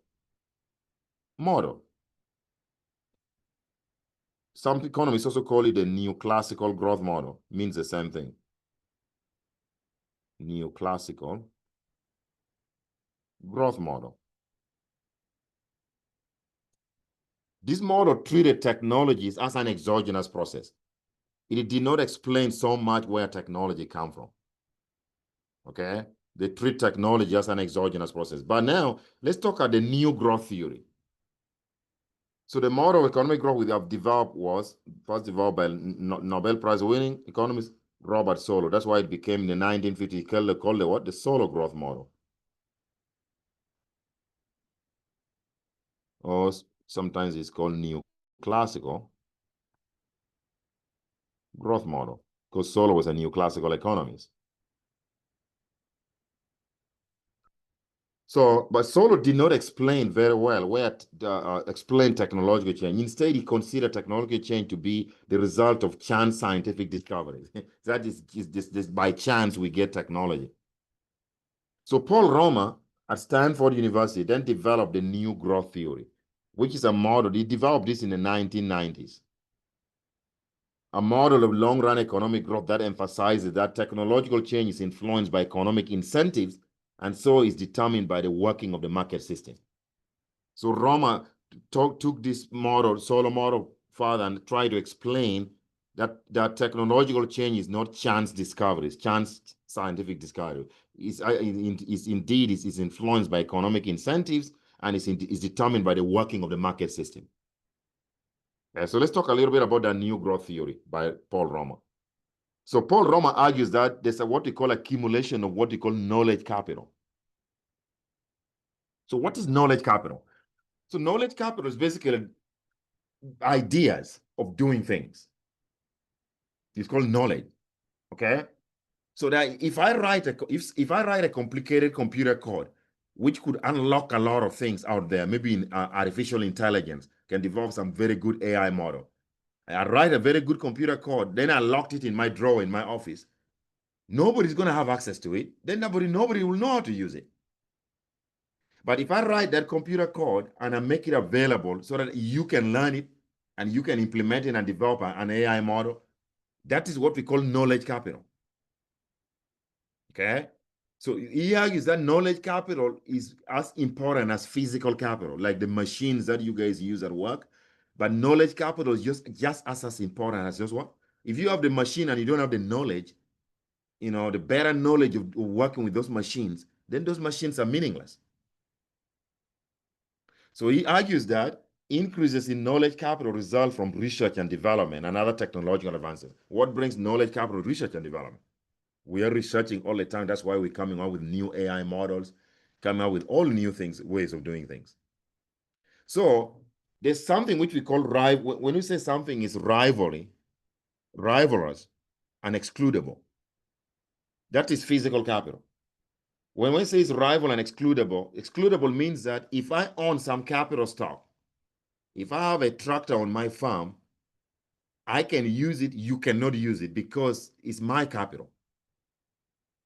model. Some economists also call it the neoclassical growth model. Means the same thing. Neoclassical growth model. This model treated technologies as an exogenous process. It did not explain so much where technology comes from. Okay? They treat technology as an exogenous process. But now, let's talk about the new growth theory. So the model of economic growth we have developed was first developed by Nobel Prize winning economist Robert Solow. That's why it became in the 1950s called the what? The Solow growth model. Or sometimes it's called neoclassical growth model, because Solow was a neoclassical economist. So, but Solow did not explain very well explain technological change. Instead, he considered technological change to be the result of chance scientific discoveries. That is this by chance we get technology. So Paul Romer at Stanford University then developed the new growth theory, which is a model. He developed this in the 1990s. A model of long-run economic growth that emphasizes that technological change is influenced by economic incentives and so is determined by the working of the market system. So Romer took this model, solar model, further and tried to explain that technological change is not chance discovery, it's chance scientific discovery. Is indeed is influenced by economic incentives and is determined by the working of the market system. So let's talk a little bit about that new growth theory by Paul Romer. So Paul Romer argues that there's what we call accumulation of what we call knowledge capital. So what is knowledge capital? So knowledge capital is basically ideas of doing things. It's called knowledge. Okay. So that if I write a complicated computer code, which could unlock a lot of things out there, maybe in artificial intelligence, can develop some very good AI model. I write a very good computer code, then I locked it in my drawer in my office. Nobody's going to have access to it. Then nobody will know how to use it. But if I write that computer code and I make it available so that you can learn it and you can implement it and develop an AI model, that is what we call knowledge capital. Okay? So he argues that knowledge capital is as important as physical capital, like the machines that you guys use at work. But knowledge capital is just as important as just what? If you have the machine and you don't have the knowledge, the better knowledge of working with those machines, then those machines are meaningless. So he argues that increases in knowledge capital result from research and development and other technological advances. What brings knowledge capital? Research and development. We are researching all the time. That's why we're coming up with new AI models, coming up with all new things, ways of doing things. So there's something which we call when we say something is rivalrous, and excludable, that is physical capital. When we say it's rival and excludable means that if I own some capital stock, if I have a tractor on my farm, I can use it, you cannot use it because it's my capital.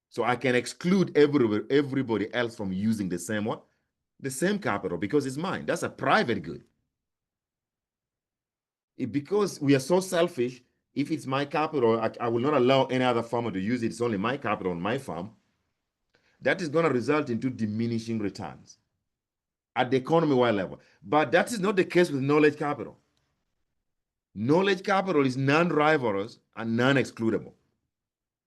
So I can exclude everybody else from using the same what? The same capital because it's mine. That's a private good. Because we are so selfish, if it's my capital, I will not allow any other farmer to use it. It's only my capital on my farm. That is going to result into diminishing returns at the economy-wide level. But that is not the case with knowledge capital. Knowledge capital is non-rivalrous and non-excludable.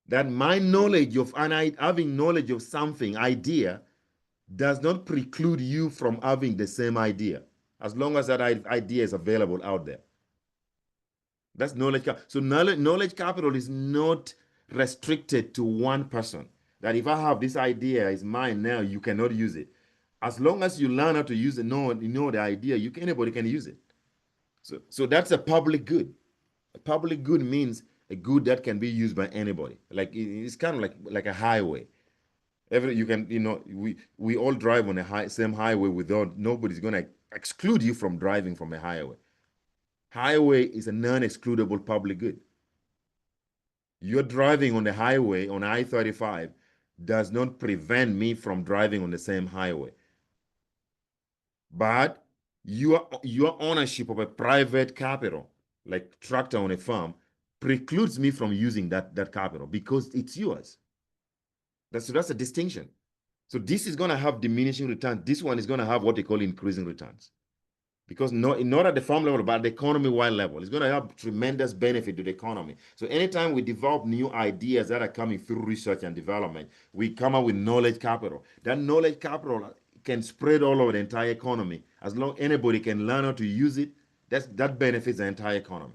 That my knowledge of having knowledge of something, idea, does not preclude you from having the same idea, as long as that idea is available out there. That's knowledge capital. So knowledge capital is not restricted to one person. That if I have this idea, is mine now, you cannot use it. As long as you learn how to use it, know the idea, anybody can use it. So that's a public good. A public good means a good that can be used by anybody. Like it's kind of like a highway. We all drive on a same highway without nobody's gonna exclude you from driving from a highway. Highway is a non-excludable public good. You're driving on the highway on I-35 does not prevent me from driving on the same highway. But your ownership of a private capital, like tractor on a farm, precludes me from using that capital because it's yours. That's a distinction. So this is going to have diminishing returns. This one is going to have what they call increasing returns. Because not at the farm level, but at the economy-wide level. It's going to have tremendous benefit to the economy. So anytime we develop new ideas that are coming through research and development, we come up with knowledge capital. That knowledge capital can spread all over the entire economy. As long as anybody can learn how to use it, that benefits the entire economy.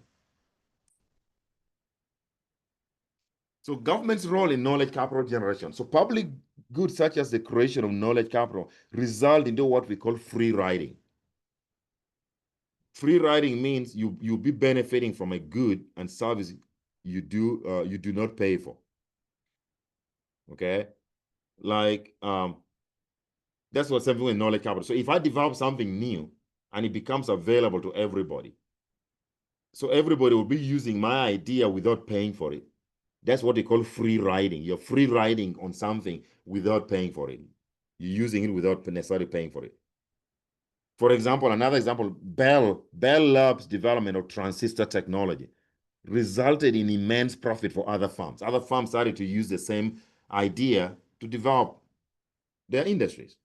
So government's role in knowledge capital generation. So public goods such as the creation of knowledge capital result into what we call free riding. Free riding means you'll be benefiting from a good and service you do not pay for. Okay, like that's what's something with knowledge capital. So if I develop something new and it becomes available to everybody, so everybody will be using my idea without paying for it. That's what they call free riding. You're free riding on something without paying for it. You're using it without necessarily paying for it. For example, another example, Bell Labs development of transistor technology resulted in immense profit for other firms. Other firms started to use the same idea to develop their industries.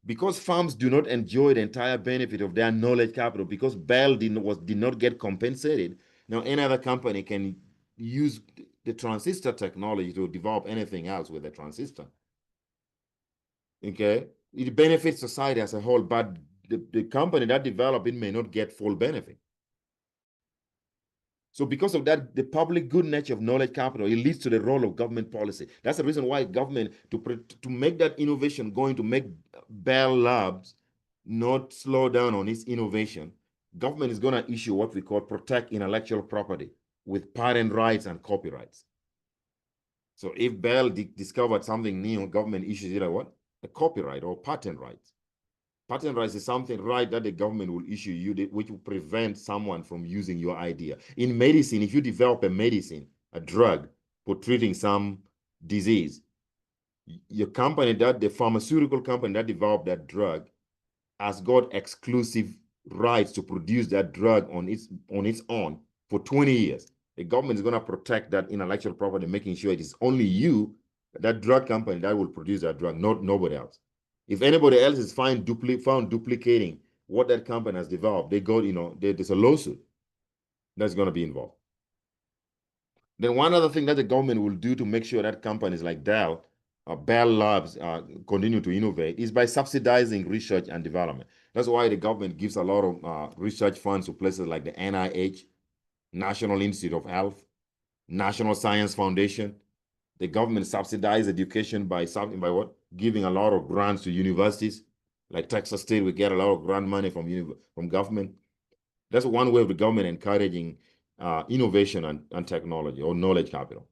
Because farms do not enjoy the entire benefit of their knowledge capital, because Bell did not get compensated, now any other company can use the transistor technology to develop anything else with a transistor. Okay? It benefits society as a whole, but the company that developed it may not get full benefit. So because of that, the public good nature of knowledge capital, it leads to the role of government policy. That's the reason why government, to make that innovation going to make Bell Labs not slow down on its innovation, government is going to issue what we call protect intellectual property with patent rights and copyrights. So if Bell discovered something new, government issues it what? A copyright or patent rights. Patent rights is something right that the government will issue you, which will prevent someone from using your idea. In medicine, if you develop a medicine, a drug for treating some disease, your company, the pharmaceutical company that developed that drug, has got exclusive rights to produce that drug on its own for 20 years. The government is going to protect that intellectual property, making sure it is only you, that drug company, that will produce that drug, not nobody else. If anybody else is found duplicating what that company has developed, they go, there's a lawsuit that's going to be involved. Then one other thing that the government will do to make sure that companies like Bell Labs continue to innovate is by subsidizing research and development. That's why the government gives a lot of research funds to places like the NIH, National Institute of Health, National Science Foundation. The government subsidizes education by what? Giving a lot of grants to universities. Like Texas State, we get a lot of grant money from government. That's one way of the government encouraging innovation and technology or knowledge capital.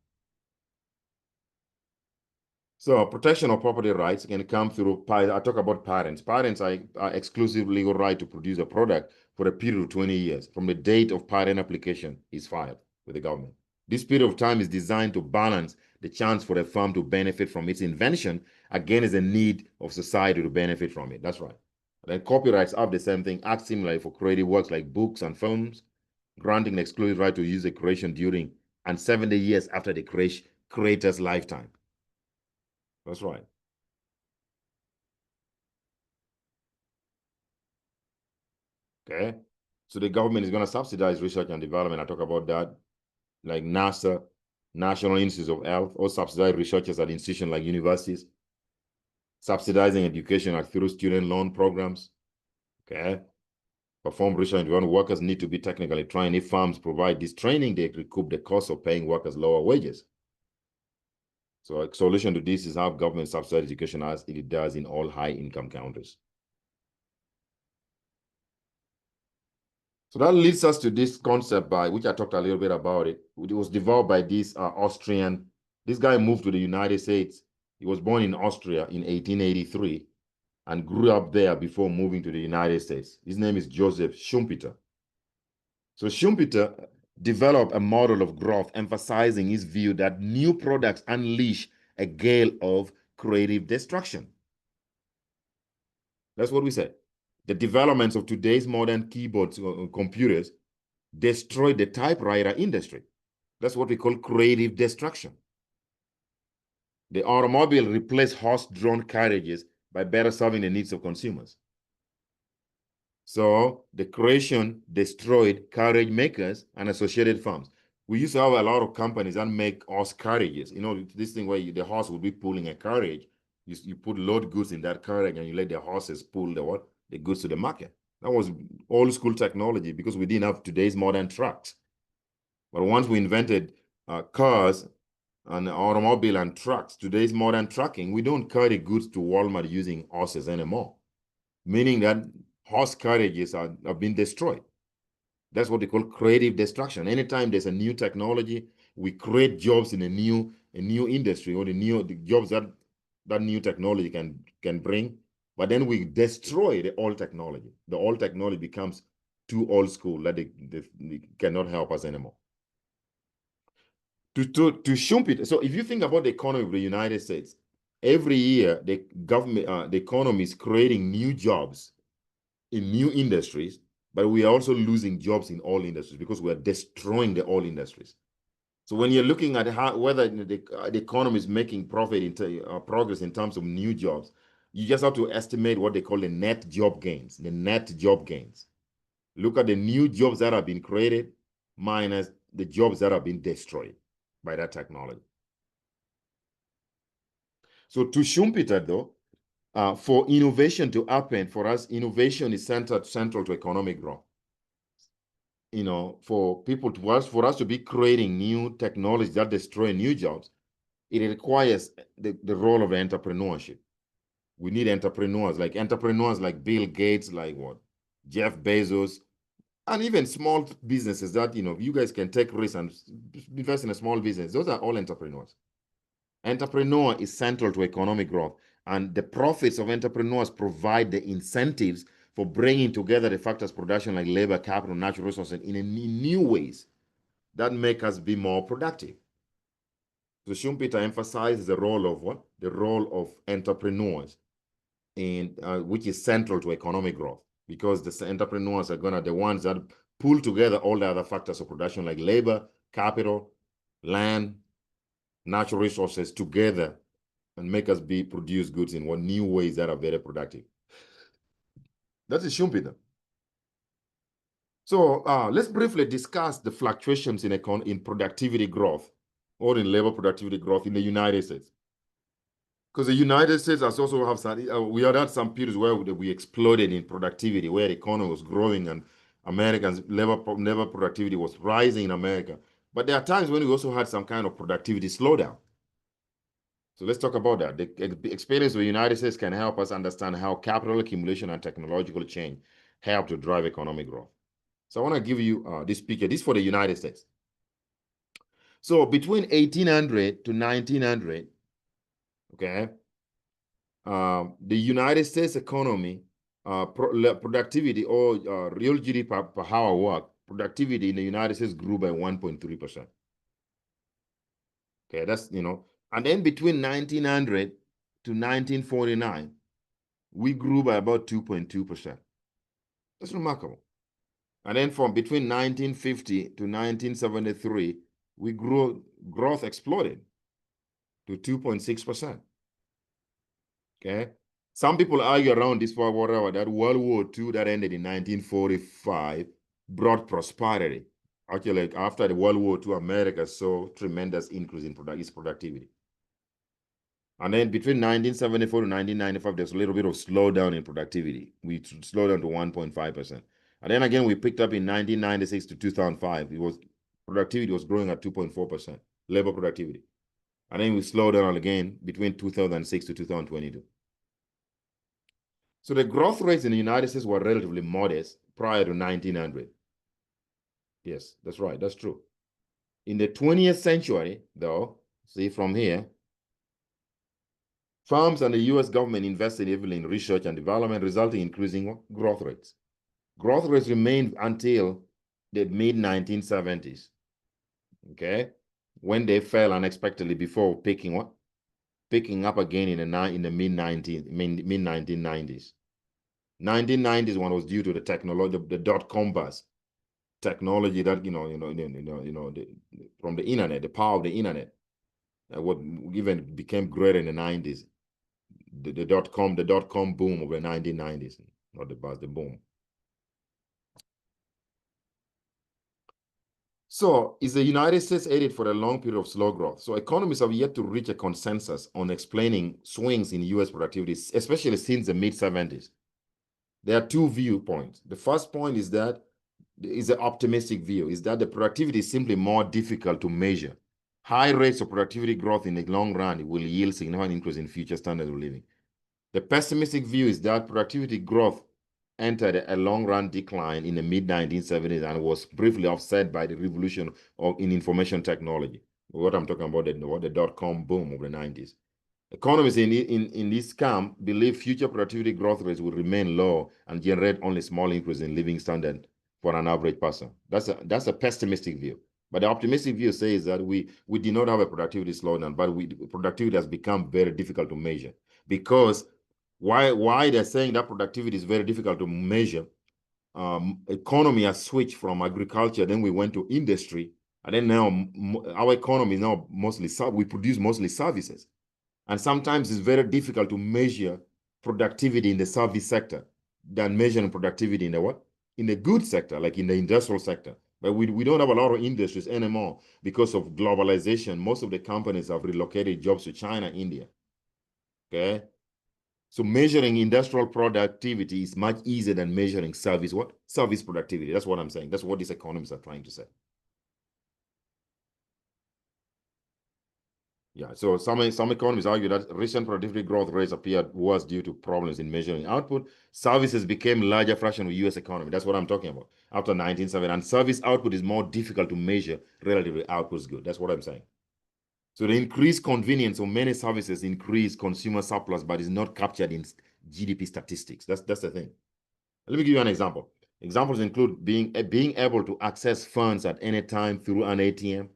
So protection of property rights can come through, I talk about patents. Patents are exclusive legal right to produce a product for a period of 20 years from the date of patent application is filed with the government. This period of time is designed to balance the chance for a firm to benefit from its invention against the need of society to benefit from it. That's right. Then copyrights have the same thing, act similarly for creative works like books and films, granting the exclusive right to use the creation during and 70 years after the creator's lifetime. That's right. Okay. So the government is going to subsidize research and development. I talk about that, like NASA, National Institutes of Health, or subsidize researchers at institutions like universities, subsidizing education like through student loan programs. Okay. Perform research and development. Workers need to be technically trained. If firms provide this training, they recoup the cost of paying workers lower wages. So a solution to this is have government subsidize education as it does in all high-income countries. So that leads us to this concept by which I talked a little bit about it. It was developed by this Austrian. This guy moved to the United States. He was born in Austria in 1883 and grew up there before moving to the United States. His name is Joseph Schumpeter. So Schumpeter developed a model of growth, emphasizing his view that new products unleash a gale of creative destruction. That's what we said. The developments of today's modern keyboards or computers destroyed the typewriter industry. That's what we call creative destruction. The automobile replaced horse-drawn carriages by better serving the needs of consumers. So the creation destroyed carriage makers and associated firms. We used to have a lot of companies that make horse carriages. This thing where the horse will be pulling a carriage. You put load goods in that carriage and you let the horses pull the goods to the market. That was old school technology because we didn't have today's modern trucks. But once we invented cars and automobile and trucks, today's modern trucking, we don't carry goods to Walmart using horses anymore, meaning that horse carriages have been destroyed. That's what they call creative destruction. Anytime there's a new technology, we create jobs in a new industry or the jobs that new technology can bring, but then we destroy the old technology. The old technology becomes too old school that they cannot help us anymore. To Schumpeter, so if you think about the economy of the United States, every year the government, the economy is creating new jobs in new industries, but we are also losing jobs in all industries because we are destroying the old industries. So when you're looking at whether the economy is making progress in terms of new jobs, You just have to estimate what they call the net job gains, the net job gains. Look at the new jobs that have been created minus the jobs that have been destroyed by that technology. So to Schumpeter, though, for innovation to happen, for us, innovation is central to economic growth. You know, for people to us, for us to be creating new technology that destroy new jobs, it requires the role of entrepreneurship. We need entrepreneurs like Bill Gates, like what, Jeff Bezos, and even small businesses that, you know, you guys can take risks and invest in a small business. Those are all entrepreneurs. Entrepreneur is central to economic growth, and the profits of entrepreneurs provide the incentives for bringing together the factors of production like labor, capital, natural resources in new ways that make us be more productive. So Schumpeter emphasizes the role of what? The role of entrepreneurs, in which is central to economic growth, because the entrepreneurs are the ones that pull together all the other factors of production like labor, capital, land, natural resources together and make us produce goods in new ways that are very productive. That is Schumpeter. So let's briefly discuss the fluctuations in productivity growth or in labor productivity growth in the United States. Because the United States has also have some, we had some periods where we exploded in productivity, where the economy was growing and Americans' labor productivity was rising in America. But there are times when we also had some kind of productivity slowdown. So let's talk about that. The experience of the United States can help us understand how capital accumulation and technological change help to drive economic growth. So I want to give you this picture. This is for the United States. So between 1800 to 1900, okay, the United States economy, productivity or real GDP per hour work, productivity in the United States grew by 1.3%. Okay, that's, you know, and then between 1900 to 1949, we grew by about 2.2%. That's remarkable. And then from between 1950 to 1973, growth exploded to 2.6%. Okay. Some people argue around this for whatever that World War II that ended in 1945 brought prosperity. Actually, like after the World War II, America saw tremendous increase in its productivity. And then between 1974 to 1995, there's a little bit of slowdown in productivity. We slowed down to 1.5%. And then again, we picked up in 1996 to 2005. Productivity was growing at 2.4%, labor productivity. And then we slowed down again between 2006 to 2022. So the growth rates in the United States were relatively modest prior to 1900. Yes, that's right. That's true. In the 20th century, though, see from here, firms and the US government invested heavily in research and development, resulting in increasing growth rates. Growth rates remained until the mid-1970s, okay, when they fell unexpectedly before picking up again in the mid-1990s. 1990s one was due to the technology, the dot-com buzz, technology that from the internet, the power of the internet, what even became greater in the 90s. The dot-com boom of the 1990s, not the buzz, the boom. So is the United States headed for a long period of slow growth? So economists have yet to reach a consensus on explaining swings in US productivity, especially since the mid-70s. There are two viewpoints. The first point is that is an optimistic view, is that the productivity is simply more difficult to measure. High rates of productivity growth in the long run will yield significant increase in future standards of living. The pessimistic view is that productivity growth entered a long-run decline in the mid-1970s and was briefly offset by the revolution in information technology. What I'm talking about, the dot-com boom of the 90s. Economists in this camp believe future productivity growth rates will remain low and generate only small increase in living standard for an average person. That's a pessimistic view. But the optimistic view says that we did not have a productivity slowdown, but productivity has become very difficult to measure. Because why they're saying that productivity is very difficult to measure, economy has switched from agriculture, then we went to industry, and then now our economy is now we produce mostly services. And sometimes it's very difficult to measure productivity in the service sector than measuring productivity in the what? In the goods sector, like in the industrial sector. But we don't have a lot of industries anymore because of globalization. Most of the companies have relocated jobs to China, India. Okay. So measuring industrial productivity is much easier than measuring service what? Service productivity. That's what I'm saying. That's what these economists are trying to say. Yeah, so some economists argue that recent productivity growth rates appeared was due to problems in measuring output. Services became larger fraction of the U.S. economy. That's what I'm talking about. After 1970, and service output is more difficult to measure relative to output's good. That's what I'm saying. So the increased convenience of many services increase consumer surplus, but is not captured in GDP statistics. That's the thing. Let me give you an example. Examples include being able to access funds at any time through an ATM,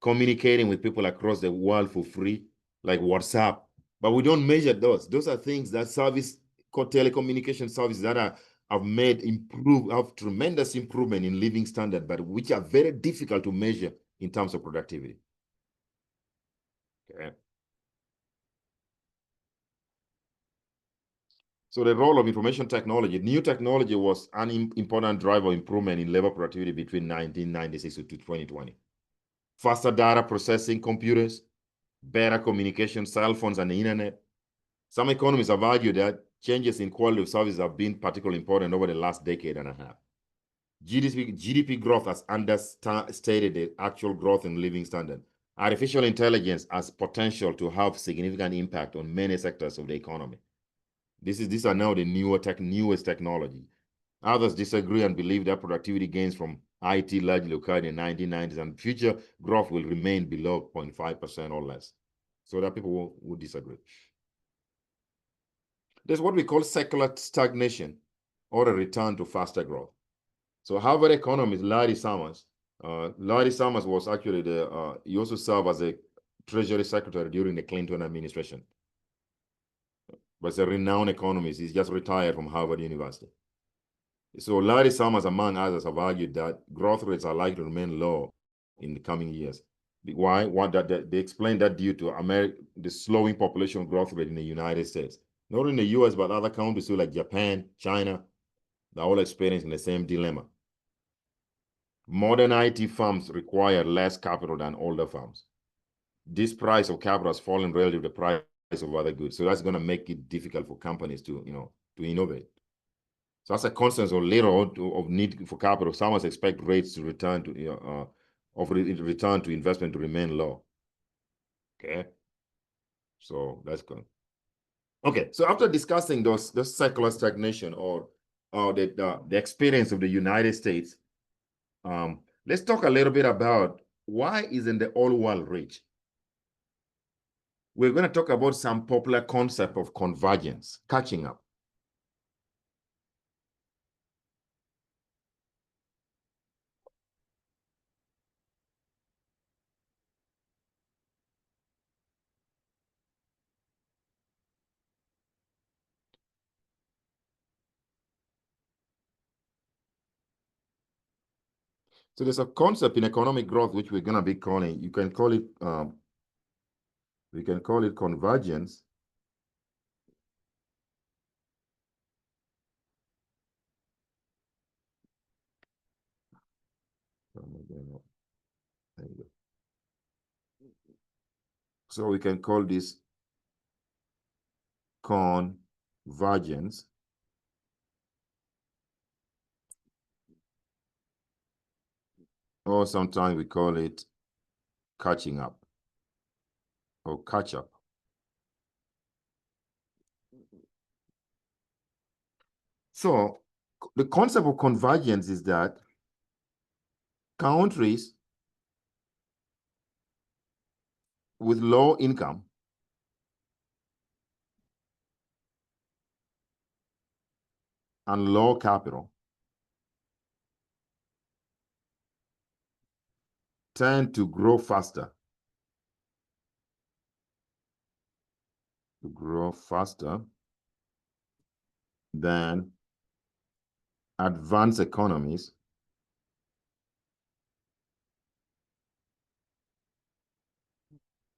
communicating with people across the world for free, like WhatsApp. But we don't measure those. Those are things that telecommunication services that have tremendous improvement in living standard, but which are very difficult to measure in terms of productivity. Okay. So the role of information technology, new technology was an important driver of improvement in labor productivity between 1996 to 2020. Faster data processing computers, better communication, cell phones, and the internet. Some economists have argued that changes in quality of service have been particularly important over the last decade and a half. GDP growth has understated the actual growth in living standard. Artificial intelligence has potential to have significant impact on many sectors of the economy. These are now the newest technology. Others disagree and believe that productivity gains from IT largely occurred in the 1990s and future growth will remain below 0.5% or less. So that people will disagree. There's what we call secular stagnation or a return to faster growth. So Harvard economist Larry Summers was actually he also served as a Treasury Secretary during the Clinton administration. But he's a renowned economist. He's just retired from Harvard University. So Larry Summers, among others, have argued that growth rates are likely to remain low in the coming years. Why? They explain that due to the slowing population growth rate in the United States. Not in the US, but other countries too, like Japan, China, they're all experiencing the same dilemma. Modern IT firms require less capital than older firms. This price of capital has fallen relative to the price of other goods. So that's going to make it difficult for companies to innovate. So that's a consequence of of need for capital. Some expect rates to return to return to investment to remain low. Okay, so that's good. Okay, so after discussing those secular stagnation or the experience of the United States, let's talk a little bit about why isn't the oil world rich? We're going to talk about some popular concept of convergence, catching up. So there's a concept in economic growth which we're going to be calling, we can call it convergence. So we can call this convergence. Or sometimes we call it catching up or catch up. So the concept of convergence is that countries with low income and low capital tend to grow faster. Than advanced economies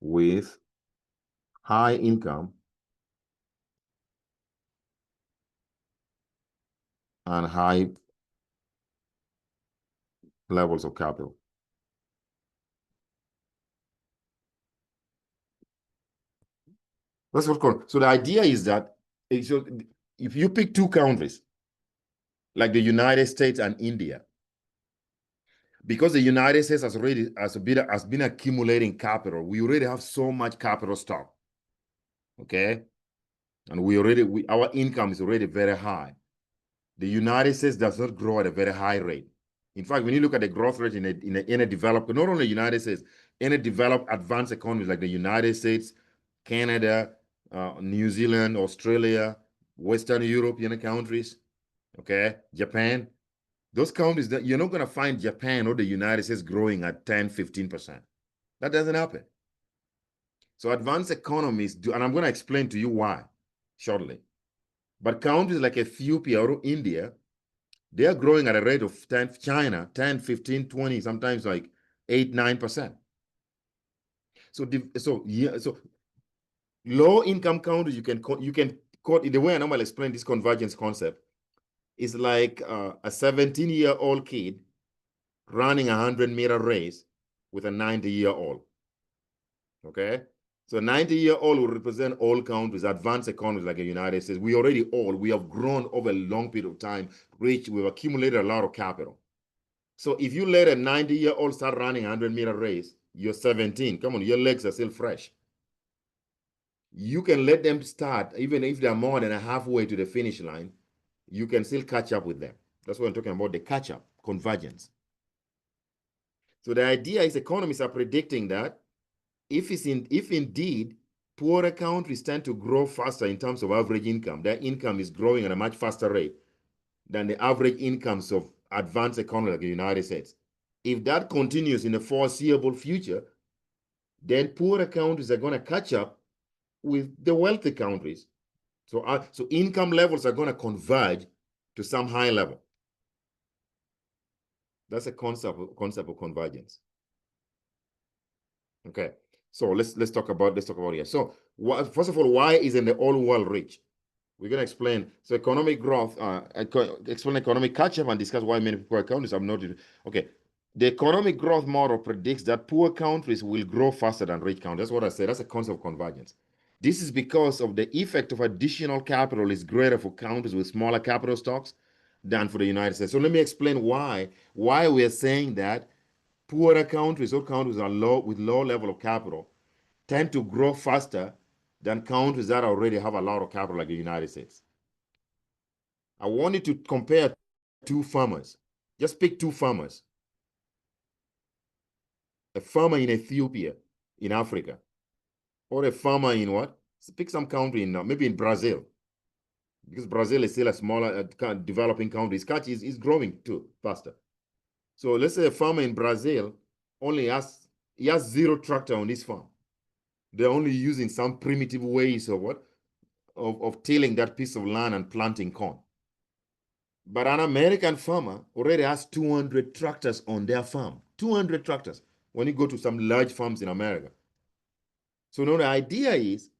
with high income and high levels of capital. That's what's called. So the idea is that if you pick two countries, like the United States and India, because the United States has been accumulating capital, we already have so much capital stock. Okay. And our income is already very high. The United States does not grow at a very high rate. In fact, when you look at the growth rate in a developed, not only the United States, in a developed advanced economies like the United States, Canada, New Zealand, Australia, Western European countries, okay, Japan, those countries that you're not going to find Japan or the United States growing at 10, 15%. That doesn't happen. So advanced economies do, and I'm going to explain to you why shortly. But countries like Ethiopia or India, they are growing at a rate of 10, China, 10, 15, 20, sometimes like 8, 9%. So low income countries, you can quote the way I normally explain this convergence concept is like a 17-year-old kid running a 100-meter race with a 90-year-old. Okay? So 90-year-old will represent all countries, advanced economies like the United States. We already old. We have grown over a long period of time, we've accumulated a lot of capital. So if you let a 90-year-old start running a 100-meter race, you're 17. Come on, your legs are still fresh. You can let them start, even if they're more than a halfway to the finish line, you can still catch up with them. That's what I'm talking about, the catch-up, convergence. So the idea is economists are predicting that if indeed poorer countries tend to grow faster in terms of average income, their income is growing at a much faster rate than the average incomes of advanced economies like the United States. If that continues in the foreseeable future, then poorer countries are going to catch up with the wealthy countries. So income levels are going to converge to some high level. That's a concept of convergence. Okay. So let's talk about here. So first of all, why isn't the whole world rich? We're going to explain. So economic growth, explain economic catch-up and discuss why many poor countries have not. Okay. The economic growth model predicts that poor countries will grow faster than rich countries. That's what I said. That's a concept of convergence. This is because of the effect of additional capital is greater for countries with smaller capital stocks than for the United States. So let me explain why we are saying that poorer countries or countries are with low level of capital tend to grow faster than countries that already have a lot of capital like the United States. I wanted to compare two farmers. Just pick two farmers. A farmer in Ethiopia, in Africa, or a farmer in what? Pick some country in maybe in Brazil, because Brazil is still a smaller developing country. Its catch is growing too faster. So let's say a farmer in Brazil only has 0 tractor on his farm. They're only using some primitive ways of what? Of tilling that piece of land and planting corn. But an American farmer already has 200 tractors on their farm. 200 tractors when you go to some large farms in America. So now the idea is,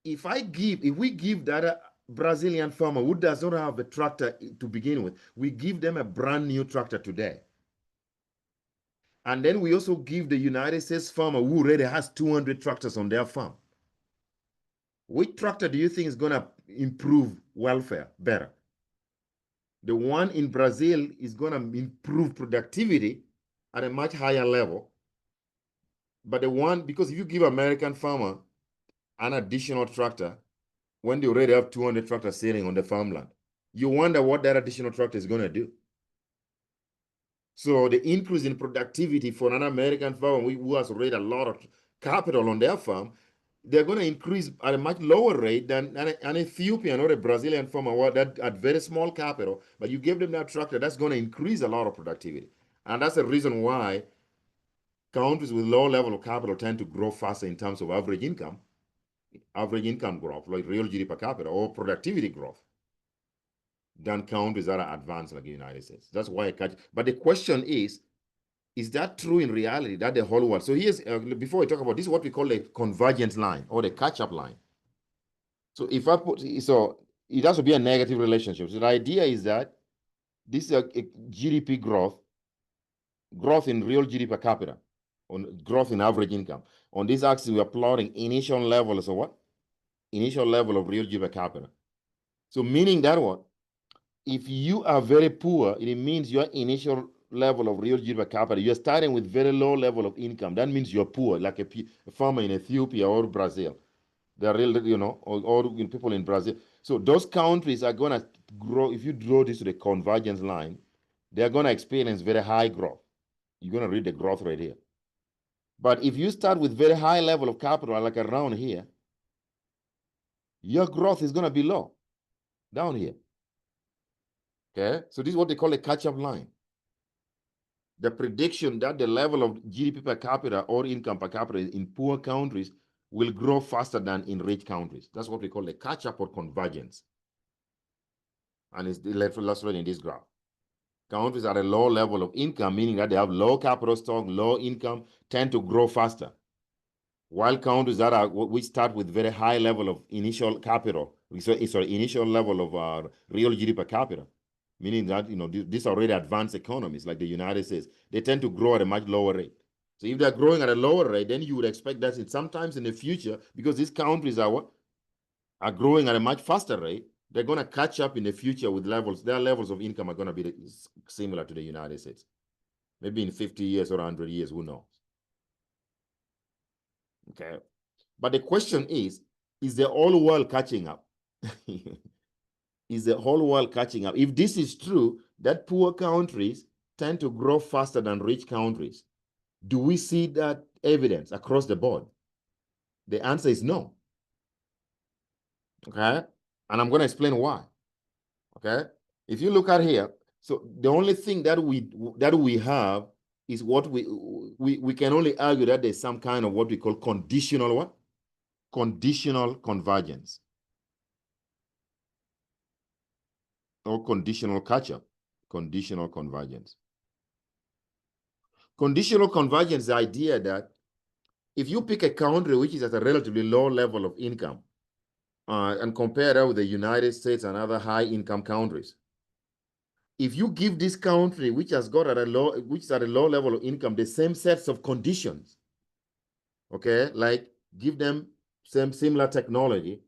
if we give that Brazilian farmer who does not have a tractor to begin with, we give them a brand new tractor today. And then we also give the United States farmer who already has 200 tractors on their farm. Which tractor do you think is going to improve welfare better? The one in Brazil is going to improve productivity at a much higher level. But the one, because if you give American farmer an additional tractor, when they already have 200 tractors sitting on the farmland, you wonder what that additional tractor is going to do. So the increase in productivity for an American farmer who has already a lot of capital on their farm, they're going to increase at a much lower rate than an Ethiopian or a Brazilian farmer that at very small capital, but you give them that tractor, that's going to increase a lot of productivity. And that's the reason why countries with low level of capital tend to grow faster in terms of average income growth, like real GDP per capita or productivity growth, than countries that are advanced like the United States. That's why I catch. But the question is that true in reality, that the whole world? So here's, before we talk about this, is what we call the convergence line or the catch-up line. So if I put, so it has to be a negative relationship. So the idea is that this is a GDP growth in real GDP per capita, on growth in average income. On this axis, we are plotting initial levels of what? Initial level of real GDP per capita. So meaning that what? If you are very poor, it means your initial level of real GDP per capita, you're starting with very low level of income. That means you're poor, like a farmer in Ethiopia or Brazil. They're real, or people in Brazil. So those countries are going to grow. If you draw this to the convergence line, they're going to experience very high growth. You're going to read the growth rate here. But if you start with very high level of capital, like around here, your growth is going to be low, down here. Okay, so this is what they call a catch-up line. The prediction that the level of GDP per capita or income per capita in poor countries will grow faster than in rich countries. That's what we call the catch-up or convergence. And it's illustrated in this graph. Countries at a low level of income, meaning that they have low capital stock, low income, tend to grow faster. While countries that are, we start with very high level of initial capital, initial level of real GDP per capita, meaning that, these already advanced economies like the United States, they tend to grow at a much lower rate. So if they're growing at a lower rate, then you would expect that sometimes in the future, because these countries are growing at a much faster rate, they're going to catch up in the future with levels. Their levels of income are going to be similar to the United States. Maybe in 50 years or 100 years, who knows? Okay. But the question is the whole world catching up? Is the whole world catching up? If this is true, that poor countries tend to grow faster than rich countries, do we see that evidence across the board? The answer is no. Okay. And I'm going to explain why. Okay. If you look at here, so the only thing that we have is what we can only argue that there's some kind of what we call conditional what? Conditional convergence or conditional catch-up, conditional convergence. Conditional convergence is the idea that if you pick a country which is at a relatively low level of income and compare that with the United States and other high-income countries, if you give this country which is at a low level of income the same sets of conditions, okay, like give them some similar technology,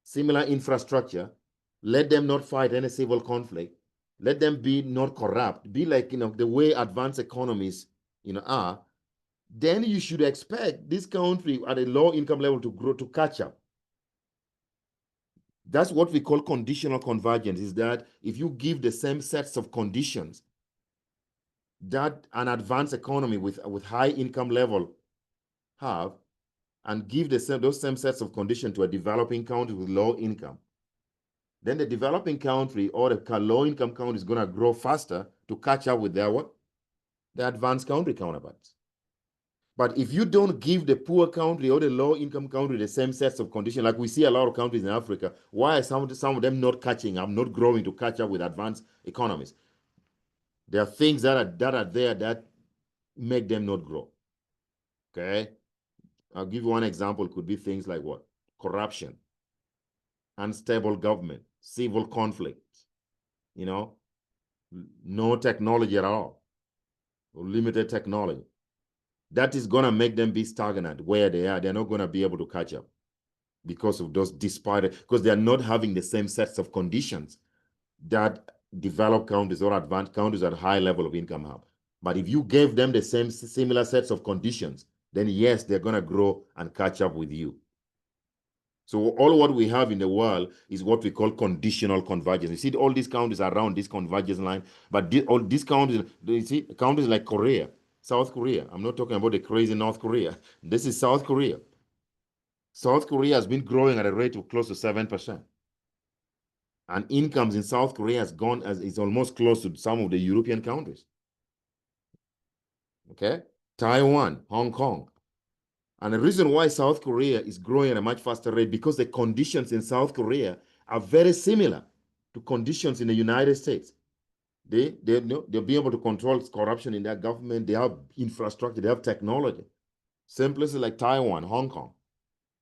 similar infrastructure, let them not fight any civil conflict, let them be not corrupt, be like the way advanced economies are, then you should expect this country at a low income level to grow, to catch up. That's what we call conditional convergence, is that if you give the same sets of conditions that an advanced economy with high income level have, and give those same sets of conditions to a developing country with low income, then the developing country or the low income country is going to grow faster to catch up with their the advanced country counterparts. But if you don't give the poor country or the low income country the same sets of conditions, like we see a lot of countries in Africa, why are some of them not catching up, not growing to catch up with advanced economies? There are things that are there that make them not grow. Okay, I'll give you one example. Could be things like what? Corruption, unstable government, civil conflict, no technology at all, or limited technology. That is going to make them be stagnant where they are. They're not going to be able to catch up because of those disparate, because they're not having the same sets of conditions that developed countries or advanced countries at a high level of income have. But if you gave them the same similar sets of conditions, then yes, they're going to grow and catch up with you. So all what we have in the world is what we call conditional convergence. You see all these countries around this convergence line, but all these countries, you see countries like Korea, South Korea. I'm not talking about the crazy North Korea. This is South Korea. South Korea has been growing at a rate of close to 7%. And incomes in South Korea is almost close to some of the European countries. Okay? Taiwan, Hong Kong. And the reason why South Korea is growing at a much faster rate, because the conditions in South Korea are very similar to conditions in the United States. They'll be able to control corruption in their government. They have infrastructure. They have technology. Same places like Taiwan, Hong Kong,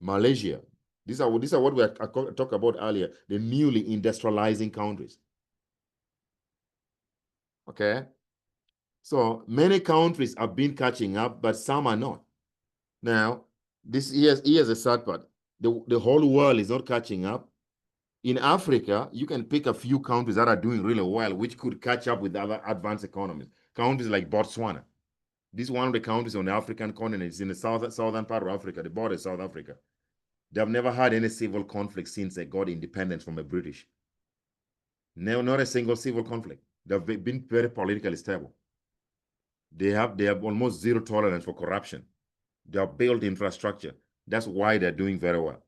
Malaysia, These are what we talked about earlier, the newly industrializing countries. Okay? So many countries have been catching up, but some are not. Now, here's a sad part. The whole world is not catching up. In Africa, you can pick a few countries that are doing really well, which could catch up with other advanced economies. Countries like Botswana. This is one of the countries on the African continent. It's in the southern part of Africa, the border of South Africa. They have never had any civil conflict since they got independence from the British. No, not a single civil conflict. They've been very politically stable. They have almost zero tolerance for corruption. They have built infrastructure. That's why they're doing very well.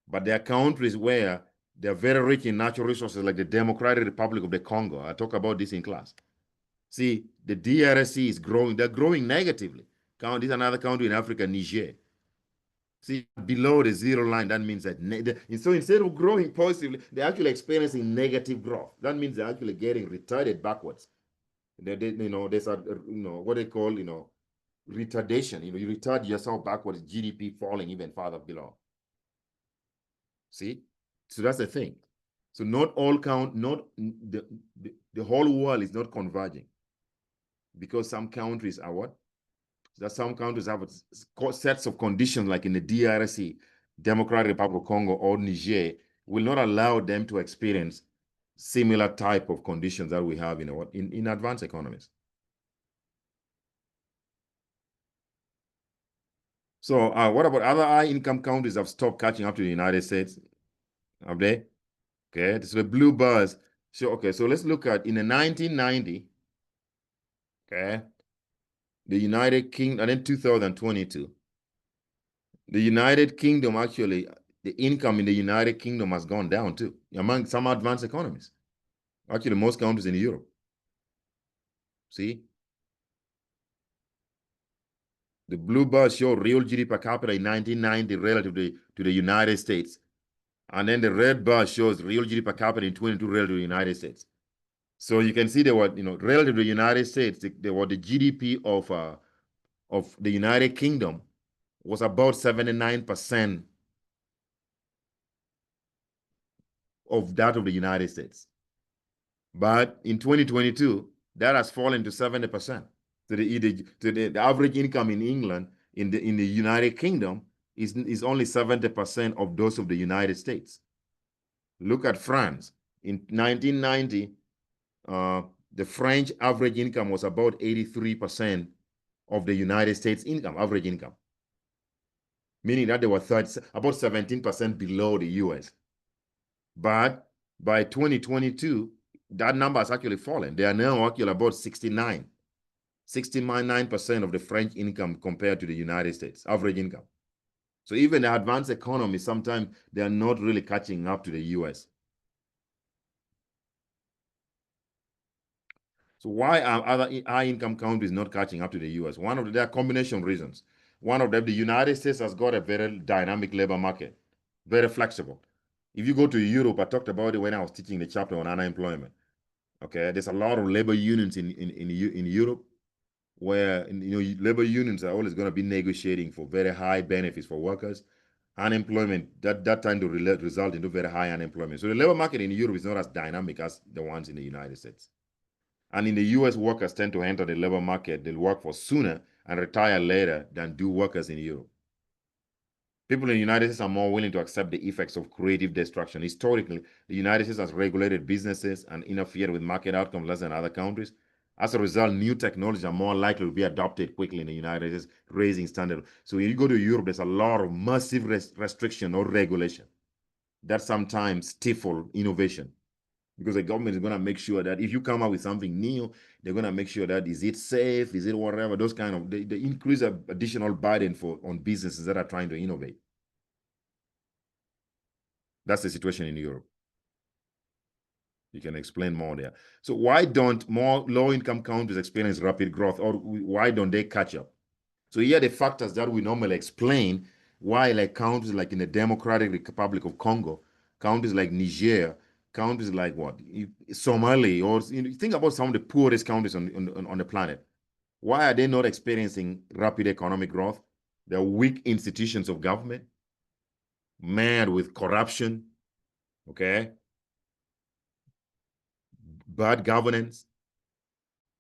But there are countries where they're very rich in natural resources, like the Democratic Republic of the Congo. I talk about this in class. See, the DRC is growing. They're growing negatively. This is another country in Africa, Niger. See, below the zero line, that means that so instead of growing positively, they're actually experiencing negative growth. That means they're actually getting retarded backwards. There's what they call, retardation. You retard yourself backwards, GDP falling even farther below. See? So that's the thing. So not all not the whole world is not converging, because some countries are what? That some countries have sets of conditions, like in the DRC, Democratic Republic of Congo, or Niger, will not allow them to experience similar type of conditions that we have in advanced economies. So what about other high-income countries have stopped catching up to the United States? Have they? Okay, so the blue bars. So okay, so let's look at in the 1990. Okay, the United Kingdom, and then 2022. The United Kingdom, actually, the income in the United Kingdom has gone down too, among some advanced economies. Actually, most countries in Europe. See? The blue bars show real GDP per capita in 1990 relative to the United States. And then the red bar shows real GDP per capita in 22 relative to the United States. So you can see they were, relative to the United States, the GDP of the United Kingdom was about 79% of that of the United States. But in 2022, that has fallen to 70%. So the average income in England, in the United Kingdom, is only 70% of those of the United States. Look at France. In 1990, the French average income was about 83% of the United States average income, meaning that they were about 17% below the US. But by 2022, that number has actually fallen. They are now actually about 69% of the French income compared to the United States average income. So even the advanced economies, sometimes they are not really catching up to the US. So why are other high-income countries not catching up to the US? There are combination reasons. One of them, the United States has got a very dynamic labor market, very flexible. If you go to Europe, I talked about it when I was teaching the chapter on unemployment. Okay, there's a lot of labor unions in Europe, where labor unions are always going to be negotiating for very high benefits for workers. Unemployment that tend to result into very high unemployment. So the labor market in Europe is not as dynamic as the ones in the United States. And in the US, workers tend to enter the labor market, they'll work for sooner and retire later than do workers in Europe. People in the United States are more willing to accept the effects of creative destruction. Historically, the United States has regulated businesses and interfered with market outcomes less than other countries. As a result, new technologies are more likely to be adopted quickly in the United States, raising standards. So when you go to Europe, there's a lot of massive restriction or regulation that sometimes stifle innovation, because the government is going to make sure that if you come up with something new, they're going to make sure that is it safe, is it whatever, those kind of, they increase additional burden on businesses that are trying to innovate. That's the situation in Europe. You can explain more there. So why don't more low-income countries experience rapid growth, or why don't they catch up? So here are the factors that we normally explain why, like countries like in the Democratic Republic of Congo, countries like Niger, countries like Somalia, or think about some of the poorest countries on the planet. Why are they not experiencing rapid economic growth? They're weak institutions of government. mad with corruption, okay? Bad governance.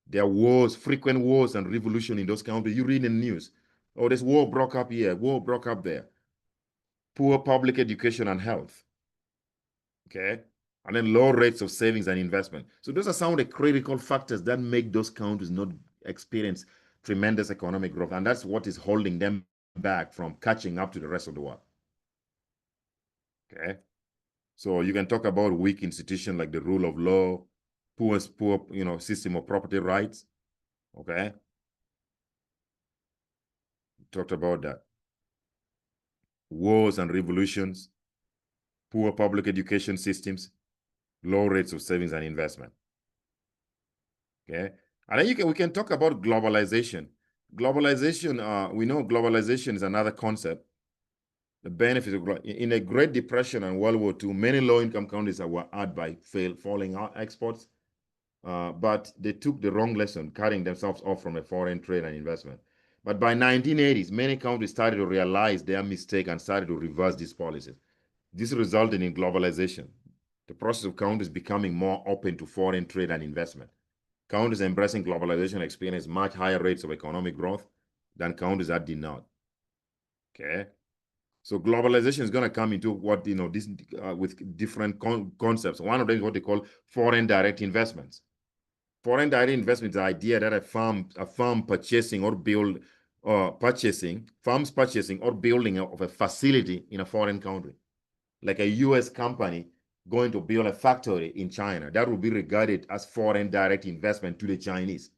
There are wars, frequent wars and revolution in those countries. You read in the news. Oh, this war broke up here, war broke up there. Poor public education and health, okay? And then low rates of savings and investment. So those are some of the critical factors that make those countries not experience tremendous economic growth. And that's what is holding them back from catching up to the rest of the world, okay? So you can talk about weak institutions like the rule of law, poor system of property rights, okay? Talked about that. Wars and revolutions, poor public education systems, low rates of savings and investment. Okay, and then we can talk about globalization. Globalization, we know globalization is another concept. The benefits of in the Great Depression and World War II, many low-income countries were hurt by falling exports, but they took the wrong lesson, cutting themselves off from a foreign trade and investment. But by 1980s, many countries started to realize their mistake and started to reverse these policies. This resulted in globalization, the process of countries becoming more open to foreign trade and investment. Countries embracing globalization experience much higher rates of economic growth than countries that did not. Okay, so globalization is going to come into what this with different concepts. One of them is what they call foreign direct investments. Foreign direct investment is the idea that farms purchasing or building or building of a facility in a foreign country, like a U.S. company going to build a factory in China. That will be regarded as foreign direct investment to the Chinese.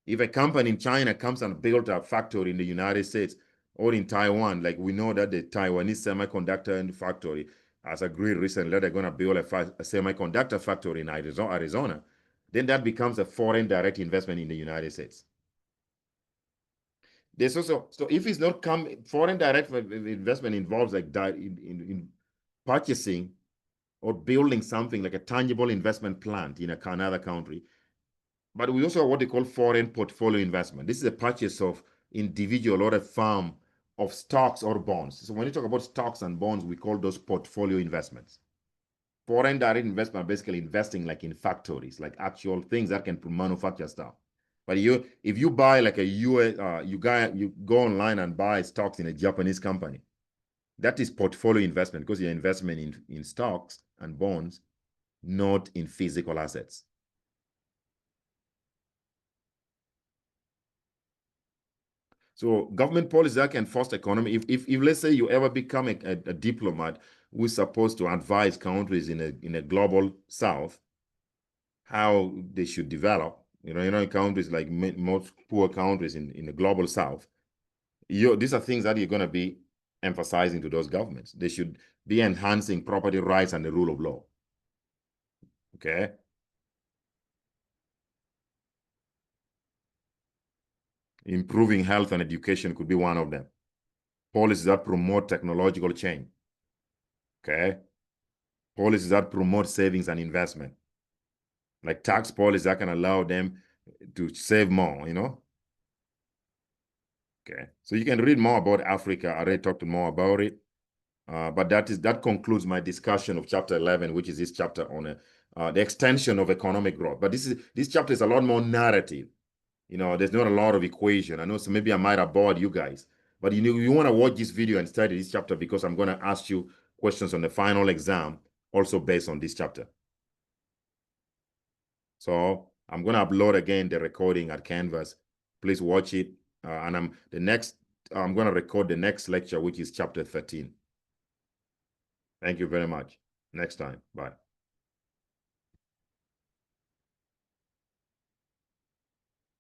If a company in China comes and builds a factory in the United States or in Taiwan, like we know that the Taiwanese semiconductor factory has agreed recently that they're going to build a semiconductor factory in Arizona, then that becomes a foreign direct investment in the United States. There's also, so if it's not foreign direct investment involves like in purchasing or building something like a tangible investment plant in another country. But we also have what they call foreign portfolio investment. This is a purchase of individual or a firm of stocks or bonds. So when you talk about stocks and bonds, we call those portfolio investments. Foreign direct investment, basically investing like in factories, like actual things that can manufacture stuff. But if you buy like a US, you go online and buy stocks in a Japanese company, that is portfolio investment because you're investment in stocks and bonds, not in physical assets. So government policies that can foster economy. If let's say you ever become a diplomat who's supposed to advise countries in a global south how they should develop, in countries like most poor countries in the global south, these are things that you're going to be emphasizing to those governments. They should be enhancing property rights and the rule of law. Okay. Improving health and education could be one of them. Policies that promote technological change. Okay. Policies that promote savings and investment. Like tax policies that can allow them to save more, Okay. So you can read more about Africa. I already talked more about it. But that concludes my discussion of chapter 11, which is this chapter on the extension of economic growth. But this chapter is a lot more narrative. There's not a lot of equation. I know, so maybe I might have bored you guys. But you want to watch this video and study this chapter because I'm going to ask you questions on the final exam, also based on this chapter. So I'm going to upload again the recording at Canvas. Please watch it. And I'm going to record the next lecture, which is chapter 13. Thank you very much. Next time. Bye.